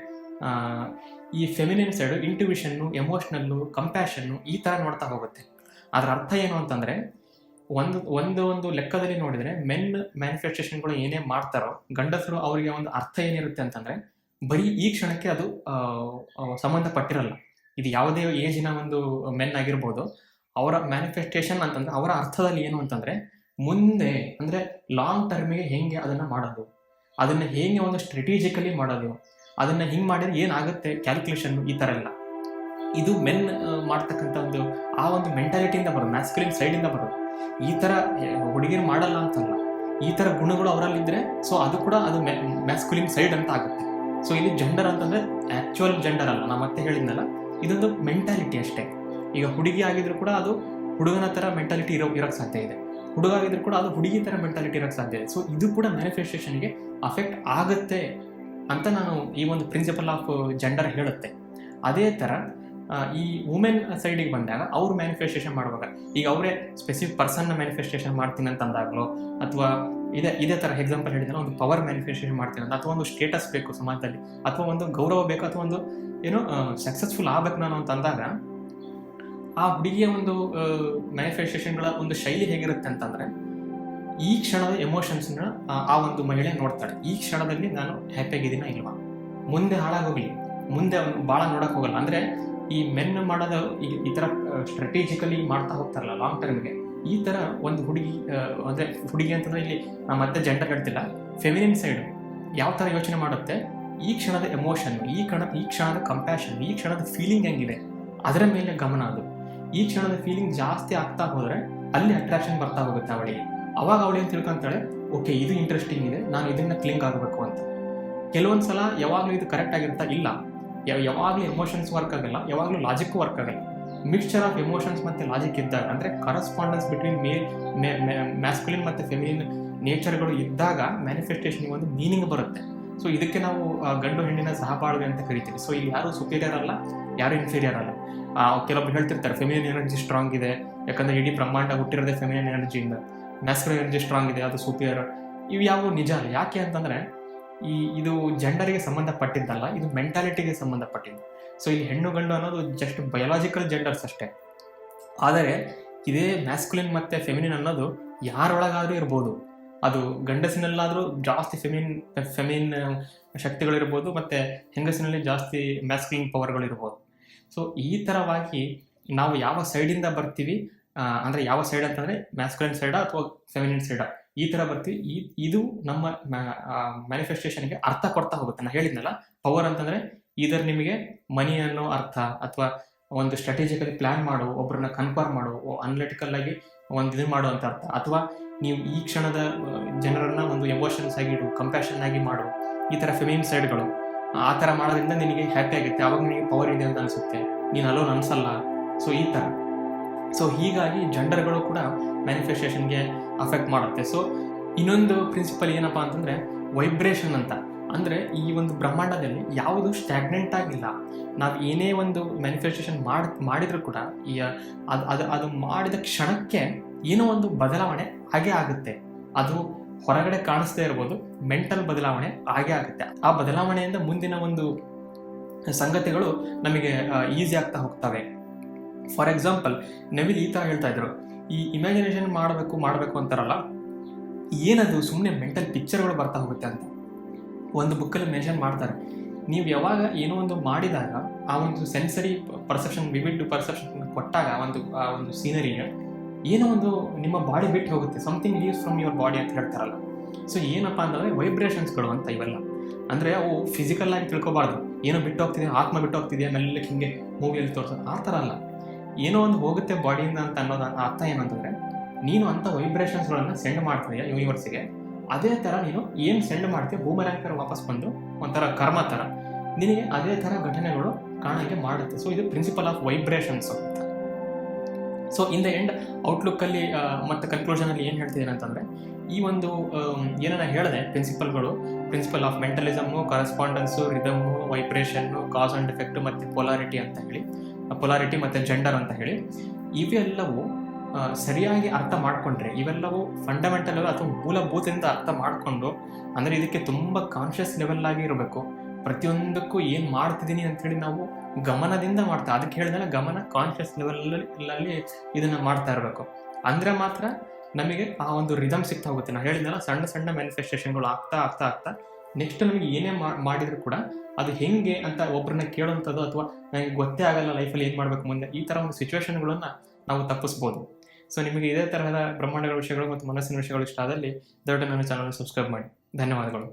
ಈ ಫೆಮಿನಿನ್ ಸೈಡು ಇಂಟ್ಯೂಷನ್ನು, ಎಮೋಷ್ನಲ್ಲು, ಕಂಪ್ಯಾಷನ್ನು ಈ ಥರ ನೋಡ್ತಾ ಹೋಗುತ್ತೆ. ಅದರ ಅರ್ಥ ಏನು ಅಂತಂದರೆ, ಒಂದು ಲೆಕ್ಕದಲ್ಲಿ ನೋಡಿದರೆ ಮೆನ್ ಮ್ಯಾನಿಫೆಸ್ಟೇಷನ್ಗಳು ಏನೇ ಮಾಡ್ತಾರೋ, ಗಂಡಸರು ಅವರಿಗೆ ಒಂದು ಅರ್ಥ ಏನಿರುತ್ತೆ ಅಂತಂದರೆ, ಬರೀ ಈ ಕ್ಷಣಕ್ಕೆ ಅದು ಸಂಬಂಧಪಟ್ಟಿರಲ್ಲ. ಇದು ಯಾವುದೇ ಏಜಿನ ಒಂದು ಮೆನ್ ಆಗಿರ್ಬೋದು, ಅವರ ಮ್ಯಾನಿಫೆಸ್ಟೇಷನ್ ಅಂತಂದರೆ ಅವರ ಅರ್ಥದಲ್ಲಿ ಏನು ಅಂತಂದರೆ, ಮುಂದೆ ಅಂದರೆ ಲಾಂಗ್ ಟರ್ಮಿಗೆ ಹೇಗೆ ಅದನ್ನು ಮಾಡೋದು, ಅದನ್ನು ಹೇಗೆ ಒಂದು ಸ್ಟ್ರಾಟಜಿಕಲಿ ಮಾಡೋದು, ಅದನ್ನು ಹಿಂಗೆ ಮಾಡಿದ್ರೆ ಏನಾಗುತ್ತೆ ಕ್ಯಾಲ್ಕುಲೇಷನ್ನು, ಈ ಥರ ಎಲ್ಲ ಇದು ಮೆನ್ ಮಾಡ್ತಕ್ಕಂಥ ಒಂದು ಮೆಂಟಾಲಿಟಿಯಿಂದ ಬರೋದು, ಮ್ಯಾಸ್ಕ್ಯುಲಿನ್ ಸೈಡಿಂದ ಬರೋದು. ಈ ಥರ ಹುಡುಗಿರು ಮಾಡಲ್ಲ ಅಂತಲ್ಲ, ಈ ಥರ ಗುಣಗಳು ಅವರಲ್ಲಿದ್ದರೆ ಸೊ ಅದು ಕೂಡ ಅದು ಮ್ಯಾಸ್ಕ್ಯುಲಿನ್ ಸೈಡ್ ಅಂತ ಆಗುತ್ತೆ. ಸೊ ಇಲ್ಲಿ ಜೆಂಡರ್ ಅಂತಂದರೆ ಆ್ಯಕ್ಚುಯಲ್ ಜೆಂಡರ್ ಅಲ್ಲ, ನಾನು ಮತ್ತೆ ಹೇಳಿದ್ನಲ್ಲ, ಇದೊಂದು ಮೆಂಟಾಲಿಟಿ ಅಷ್ಟೇ. ಈಗ ಹುಡುಗಿ ಆಗಿದ್ರು ಕೂಡ ಅದು ಹುಡುಗನ ಥರ ಮೆಂಟಾಲಿಟಿ ಇರೋಕ್ಕೆ ಸಾಧ್ಯ ಇದೆ, ಹುಡುಗ ಆಗಿದ್ರು ಕೂಡ ಅದು ಹುಡುಗಿ ಥರ ಮೆಂಟಾಲಿಟಿ ಇರೋಕ್ಕೆ ಸಾಧ್ಯ ಇದೆ. ಸೊ ಇದು ಕೂಡ ಮ್ಯಾನಿಫೆಸ್ಟೇಷನ್ಗೆ ಅಫೆಕ್ಟ್ ಆಗುತ್ತೆ ಅಂತ ನಾನು ಈ ಒಂದು ಪ್ರಿನ್ಸಿಪಲ್ ಆಫ್ ಜೆಂಡರ್ ಹೇಳುತ್ತೆ. ಅದೇ ಥರ ಈ ವುಮೆನ್ ಸೈಡಿಗೆ ಬಂದಾಗ ಅವ್ರು ಮ್ಯಾನಿಫೆಸ್ಟೇಷನ್ ಮಾಡುವಾಗ, ಈಗ ಅವರೇ ಸ್ಪೆಸಿಫಿಕ್ ಪರ್ಸನ್ನ ಮ್ಯಾನಿಫೆಸ್ಟೇಷನ್ ಮಾಡ್ತೀನಿ ಅಂತಂದಾಗಲೋ, ಅಥವಾ ಇದೇ ಥರ ಎಕ್ಸಾಂಪಲ್ ಹೇಳಿದ್ರೆ ಒಂದು ಪವರ್ ಮ್ಯಾನಿಫೆಸ್ಟೇಷನ್ ಮಾಡ್ತೀನಿ ಅಂತ, ಅಥವಾ ಒಂದು ಸ್ಟೇಟಸ್ ಬೇಕು ಸಮಾಜದಲ್ಲಿ, ಅಥವಾ ಒಂದು ಗೌರವ ಬೇಕು, ಅಥವಾ ಒಂದು ಸಕ್ಸಸ್ಫುಲ್ ಆಗಬೇಕು ನಾನು ಅಂತಂದಾಗ, ಆ ಹುಡುಗಿಯ ಒಂದು ಮ್ಯಾನಿಫೆಸ್ಟೇಷನ್ಗಳ ಒಂದು ಶೈಲಿ ಹೇಗಿರುತ್ತೆ ಅಂತಂದರೆ, ಈ ಕ್ಷಣದ ಎಮೋಷನ್ಸ್ನ ಆ ಒಂದು ಮಹಿಳೆ ನೋಡ್ತಾಳೆ. ಈ ಕ್ಷಣದಲ್ಲಿ ನಾನು ಹ್ಯಾಪಿಯಾಗಿದ್ದೀನ ಇಲ್ವಾ, ಮುಂದೆ ಹಾಳಾಗೋಗ್ಲಿ, ಮುಂದೆ ಅವನು ಭಾಳ ನೋಡಕ್ಕೆ ಹೋಗಲ್ಲ. ಅಂದರೆ ಈ ಮೆನ್ ಮಾಡೋದು ಈ ಥರ ಸ್ಟ್ರಾಟಜಿಕಲಿ ಮಾಡ್ತಾ ಹೋಗ್ತಾರಲ್ಲ ಲಾಂಗ್ ಟರ್ಮ್ಗೆ. ಈ ಥರ ಒಂದು ಹುಡುಗಿ ಅಂದರೆ ಹುಡುಗಿ ಅಂತಂದರೆ ಇಲ್ಲಿ ನಾನು ಮತ್ತೆ ಜೆಂಡರ್ ಹೇಳ್ತಿಲ್ಲ, ಫೆಮಿನಿನ್ ಸೈಡು ಯಾವ ಥರ ಯೋಚನೆ ಮಾಡುತ್ತೆ, ಈ ಕ್ಷಣದ ಎಮೋಷನ್, ಈ ಕ್ಷಣದ ಕಂಪ್ಯಾಷನ್, ಈ ಕ್ಷಣದ ಫೀಲಿಂಗ್ ಹೆಂಗಿದೆ ಅದರ ಮೇಲೆ ಗಮನ. ಅದು ಈ ಕ್ಷಣದ ಫೀಲಿಂಗ್ ಜಾಸ್ತಿ ಆಗ್ತಾ ಹೋದರೆ ಅಲ್ಲಿ ಅಟ್ರಾಕ್ಷನ್ ಬರ್ತಾ ಹೋಗುತ್ತೆ ಅವಳಿಗೆ. ಅವಾಗ ಅವಳು ಏನು ತಿಳ್ಕೊಂತಾಳೆ, ಓಕೆ ಇದು ಇಂಟ್ರೆಸ್ಟಿಂಗ್ ಇದೆ, ನಾನು ಇದನ್ನು ಕ್ಲಿಂಗ್ ಆಗಬೇಕು ಅಂತ. ಕೆಲವೊಂದು ಸಲ ಯಾವಾಗಲೂ ಇದು ಕರೆಕ್ಟ್ ಆಗಿರ್ತಾ ಇಲ್ಲ, ಯಾವಾಗಲೂ ಎಮೋಷನ್ಸ್ ವರ್ಕ್ ಆಗಲ್ಲ, ಯಾವಾಗಲೂ ಲಾಜಿಕ್ಕು ವರ್ಕ್ ಆಗಲ್ಲ. ಮಿಕ್ಸ್ಚರ್ ಆಫ್ ಎಮೋಷನ್ಸ್ ಮತ್ತು ಲಾಜಿಕ್ ಇದ್ದಾಗ, ಅಂದರೆ ಕರಸ್ಪಾಂಡೆನ್ಸ್ ಬಿಟ್ವೀನ್ ಮ್ಯಾಸ್ಕುಲಿನ್ ಮತ್ತು ಫೆಮಿನಿನ್ ನೇಚರ್ಗಳು ಇದ್ದಾಗ ಮ್ಯಾನಿಫೆಸ್ಟೇಷನ್ಗೆ ಒಂದು ಮೀನಿಂಗ್ ಬರುತ್ತೆ. ಸೊ ಇದಕ್ಕೆ ನಾವು ಗಂಡು ಹೆಣ್ಣಿನ ಸಹಬಾಳ್ವೆ ಅಂತ ಕರಿತೀವಿ. ಸೊ ಇಲ್ಲಿ ಯಾರು ಸುಪೀರಿಯರ್ ಅಲ್ಲ, ಯಾರು ಇನ್ಫೀರಿಯರ್ ಅಲ್ಲ. ಕೆಲವೊಬ್ರು ಹೇಳ್ತಿರ್ತಾರೆ ಫೆಮಿನಿನ್ ಎನರ್ಜಿ ಸ್ಟ್ರಾಂಗ್ ಇದೆ, ಯಾಕಂದರೆ ಇಡೀ ಬ್ರಹ್ಮಾಂಡ ಹುಟ್ಟಿರೋದೇ ಫೆಮಿನಿನ್ ಎನರ್ಜಿಯಿಂದ, ಮ್ಯಾಸ್ಕುಲಿನ್ ಎನರ್ಜಿ ಸ್ಟ್ರಾಂಗ್ ಇದೆ, ಅದು ಸುಪೀರಿಯರ್. ಇವು ಯಾವ ನಿಜ ಅಲ್ಲ. ಯಾಕೆ ಅಂತಂದರೆ ಇದು ಜೆಂಡರಿಗೆ ಸಂಬಂಧಪಟ್ಟಿದ್ದಲ್ಲ, ಇದು ಮೆಂಟಾಲಿಟಿಗೆ ಸಂಬಂಧಪಟ್ಟಿದ್ದು. ಸೊ ಇಲ್ಲಿ ಹೆಣ್ಣು ಗಂಡು ಅನ್ನೋದು ಜಸ್ಟ್ ಬಯೋಲಾಜಿಕಲ್ ಜೆಂಡರ್ಸ್ ಅಷ್ಟೇ. ಆದರೆ ಇದೇ ಮ್ಯಾಸ್ಕುಲಿನ್ ಮತ್ತು ಫೆಮಿನಿನ್ ಅನ್ನೋದು ಯಾರೊಳಗಾದರೂ ಇರ್ಬೋದು. ಅದು ಗಂಡಸಿನಲ್ಲಾದರೂ ಜಾಸ್ತಿ ಫೆಮಿನಿನ್ ಶಕ್ತಿಗಳಿರ್ಬೋದು, ಮತ್ತು ಹೆಂಗಸಿನಲ್ಲಿ ಜಾಸ್ತಿ ಮ್ಯಾಸ್ಕುಲಿನ್ ಪವರ್ಗಳಿರ್ಬೋದು. ಸೊ ಈ ಥರವಾಗಿ ನಾವು ಯಾವ ಸೈಡಿಂದ ಬರ್ತೀವಿ, ಅಂದರೆ ಯಾವ ಸೈಡ್ ಅಂತಂದರೆ ಮ್ಯಾಸ್ಕುಲಿನ್ ಸೈಡಾ ಅಥವಾ ಫೆಮಿನಿನ್ ಸೈಡಾ, ಈ ಥರ ಬರ್ತೀವಿ. ಇದು ನಮ್ಮ ಮ್ಯಾನಿಫೆಸ್ಟೇಷನ್ಗೆ ಅರ್ಥ ಕೊಡ್ತಾ ಹೋಗುತ್ತೆ. ನಾನು ಹೇಳಿದ್ನಲ್ಲ, ಪವರ್ ಅಂತಂದರೆ ಇದರ್ ನಿಮಗೆ ಮನಿ ಅನ್ನೋ ಅರ್ಥ, ಅಥವಾ ಒಂದು ಸ್ಟ್ರಾಟಜಿಕಲಿ ಪ್ಲ್ಯಾನ್ ಮಾಡು, ಒಬ್ಬರನ್ನ ಕನ್ಫರ್ಮ್ ಮಾಡು, ಅನಲಿಟಿಕಲ್ ಆಗಿ ಒಂದು ಇದು ಮಾಡು ಅಂತ ಅರ್ಥ. ಅಥವಾ ನೀವು ಈ ಕ್ಷಣದ ಜನರನ್ನ ಒಂದು ಎಮೋಷನ್ಸ್ ಆಗಿಡು, ಕಂಪ್ಯಾಷನ್ ಆಗಿ ಮಾಡು, ಈ ಥರ ಫೆಮಿನಿನ್ ಸೈಡ್ಗಳು. ಆ ಥರ ಮಾಡೋದ್ರಿಂದ ನಿನಗೆ ಹ್ಯಾಪಿ ಆಗುತ್ತೆ, ಆವಾಗ ನಿನಗೆ ಪವರ್ ಇದೆ ಅಂತ ಅನಿಸುತ್ತೆ, ನೀನು ಅಲೋನ್ ಅನಿಸಲ್ಲ. ಸೊ ಈ ಥರ. ಸೊ ಹೀಗಾಗಿ ಜೆಂಡರ್ಗಳು ಕೂಡ ಮ್ಯಾನಿಫೆಸ್ಟೇಷನ್ಗೆ ಅಫೆಕ್ಟ್ ಮಾಡುತ್ತೆ. ಸೊ ಇನ್ನೊಂದು ಪ್ರಿನ್ಸಿಪಲ್ ಏನಪ್ಪ ಅಂತಂದರೆ ವೈಬ್ರೇಷನ್ ಅಂತ. ಅಂದರೆ ಈ ಒಂದು ಬ್ರಹ್ಮಾಂಡದಲ್ಲಿ ಯಾವುದು ಸ್ಟ್ಯಾಗ್ನೆಂಟ್ ಆಗಿಲ್ಲ. ನಾವು ಏನೇ ಒಂದು ಮ್ಯಾನಿಫೆಸ್ಟೇಷನ್ ಮಾಡಿದರೂ ಕೂಡ ಅದು ಮಾಡಿದ ಕ್ಷಣಕ್ಕೆ ಏನೋ ಒಂದು ಬದಲಾವಣೆ ಹಾಗೇ ಆಗುತ್ತೆ. ಅದು ಹೊರಗಡೆ ಕಾಣಿಸ್ದೇ ಇರ್ಬೋದು, ಮೆಂಟಲ್ ಬದಲಾವಣೆ ಹಾಗೇ ಆಗುತ್ತೆ. ಆ ಬದಲಾವಣೆಯಿಂದ ಮುಂದಿನ ಒಂದು ಸಂಗತಿಗಳು ನಮಗೆ ಈಸಿ ಆಗ್ತಾ ಹೋಗ್ತವೆ. ಫಾರ್ ಎಕ್ಸಾಂಪಲ್, ನವಿಲ್ ಈ ಥರ ಹೇಳ್ತಾ ಇದ್ರು, ಈ ಇಮ್ಯಾಜಿನೇಷನ್ ಮಾಡಬೇಕು ಅಂತಾರಲ್ಲ, ಏನದು ಸುಮ್ಮನೆ ಮೆಂಟಲ್ ಪಿಕ್ಚರ್ಗಳು ಬರ್ತಾ ಹೋಗುತ್ತೆ ಅಂತ ಒಂದು ಬುಕ್ಕಲ್ಲಿ ಮೆನ್ಷನ್ ಮಾಡ್ತಾರೆ. ನೀವು ಯಾವಾಗ ಏನೋ ಒಂದು ಮಾಡಿದಾಗ ಆ ಒಂದು ಸೆನ್ಸರಿ ಪರ್ಸೆಪ್ಷನ್, ವಿವಿಡ್ ಪರ್ಸೆಪ್ಷನ್ ಕೊಟ್ಟಾಗ ಆ ಒಂದು ಸೀನರಿನ ಏನೋ ಒಂದು ನಿಮ್ಮ ಬಾಡಿ ಬಿಟ್ಟು ಹೋಗುತ್ತೆ, something leaves from your body ಅಂತ ಹೇಳ್ತಾರಲ್ಲ. ಸೊ ಏನಪ್ಪ ಅಂತಂದರೆ ವೈಬ್ರೇಷನ್ಸ್ಗಳು ಅಂತ ಇವೆಲ್ಲ. ಅಂದರೆ ಅವು ಫಿಸಿಕಲ್ ಆಗಿ ತಿಳ್ಕೊಬಾರ್ದು, ಏನೋ ಬಿಟ್ಟು ಹೋಗ್ತಿದೆಯಾ, ಆತ್ಮ ಬಿಟ್ಟು ಹೋಗ್ತಿದೆಯಾ ಮೆಲ್ಲಕ್ಕೆ ಹಿಂಗೆ ಮೂವಿಯಲ್ಲಿ ತೋರಿಸೋದು, ಆ ಥರ ಅಲ್ಲ. ಏನೋ ಒಂದು ಹೋಗುತ್ತೆ ಬಾಡಿಯಿಂದ ಅಂತ ಅನ್ನೋದು ಅರ್ಥ ಏನಂತಂದರೆ, ನೀನು ಅಂಥ ವೈಬ್ರೇಷನ್ಸ್ಗಳನ್ನು ಸೆಂಡ್ ಮಾಡ್ತಿದೆಯಾ ಯೂನಿವರ್ಸಿಗೆ, ಅದೇ ಥರ ನೀನು ಏನು ಸೆಂಡ್ ಮಾಡ್ತೀಯ ಬೂಮರ್ಯಾಂಗ್ ಥರ ವಾಪಸ್ ಬಂದು ಒಂಥರ ಕರ್ಮ ಥರ ನಿನಗೆ ಅದೇ ಥರ ಘಟನೆಗಳು ಕಾಣೋಕ್ಕೆ ಮಾಡುತ್ತೆ. ಸೊ ಇದು ಪ್ರಿನ್ಸಿಪಲ್ ಆಫ್ ವೈಬ್ರೇಷನ್ಸ್ ಅಂತ. ಸೊ ಇನ್ ದ ಎಂಡ್ ಔಟ್ಲುಕ್ಕಲ್ಲಿ ಮತ್ತು ಕನ್ಕ್ಲೂಷನಲ್ಲಿ ಏನು ಹೇಳ್ತಿದ್ದೀನಿ ಅಂತಂದರೆ, ಈ ಒಂದು ಏನನ್ನ ಹೇಳಿದೆ principle of mentalism, correspondence, rhythm, vibration, cause and effect ಮತ್ತು ಪೊಲಾರಿಟಿ ಮತ್ತು ಜೆಂಡರ್ ಅಂತ ಹೇಳಿ, ಇವೆಲ್ಲವೂ ಸರಿಯಾಗಿ ಅರ್ಥ ಮಾಡಿಕೊಂಡ್ರೆ, ಇವೆಲ್ಲವೂ ಫಂಡಮೆಂಟಲ್ ಅಥವಾ ಮೂಲಭೂತದಿಂದ ಅರ್ಥ ಮಾಡಿಕೊಂಡು, ಅಂದರೆ ಇದಕ್ಕೆ ತುಂಬ ಕಾನ್ಷಿಯಸ್ ಲೆವೆಲ್ಲಾಗಿ ಇರಬೇಕು. ಪ್ರತಿಯೊಂದಕ್ಕೂ ಏನು ಮಾಡ್ತಿದ್ದೀನಿ ಅಂಥೇಳಿ ನಾವು ಗಮನದಿಂದ ಅದಕ್ಕೆ ಹೇಳಿದ್ರೆ ಗಮನ ಕಾನ್ಷಿಯಸ್ ಲೆವೆಲಲ್ಲಿ ಇದನ್ನು ಮಾಡ್ತಾ ಇರಬೇಕು. ಅಂದರೆ ಮಾತ್ರ ನಮಗೆ ಆ ಒಂದು ರಿದಮ್ ಸಿಗ್ತಾ ಹೋಗುತ್ತೆ. ನಾನು ಹೇಳಿದ್ನಲ್ಲ, ಸಣ್ಣ ಮ್ಯಾನಿಫೆಸ್ಟೇಷನ್ಗಳು ಆಗ್ತಾ ನೆಕ್ಸ್ಟ್ ನಮಗೆ ಏನೇ ಮಾಡಿದರೂ ಕೂಡ ಅದು ಹೆಂಗೆ ಅಂತ ಒಬ್ಬರನ್ನ ಕೇಳೋವಂಥದ್ದು, ಅಥವಾ ನನಗೆ ಗೊತ್ತೇ ಆಗಲ್ಲ ಲೈಫಲ್ಲಿ ಏನು ಮಾಡಬೇಕು ಮುಂದೆ, ಈ ಥರ ಒಂದು ಸಿಚುವೇಶನ್ಗಳನ್ನು ನಾವು ತಪ್ಪಿಸ್ಬೋದು. ಸೊ ನಿಮಗೆ ಇದೇ ತರಹದ ಬ್ರಹ್ಮಾಂಡಗಳ ವಿಷಯಗಳು ಮತ್ತು ಮನಸ್ಸಿನ ವಿಷಯಗಳು ಇಷ್ಟ ಆದಲ್ಲಿ ದಯವಿಟ್ಟು ನನ್ನ ಚಾನಲ್ ಸಬ್ಸ್ಕ್ರೈಬ್ ಮಾಡಿ. ಧನ್ಯವಾದಗಳು.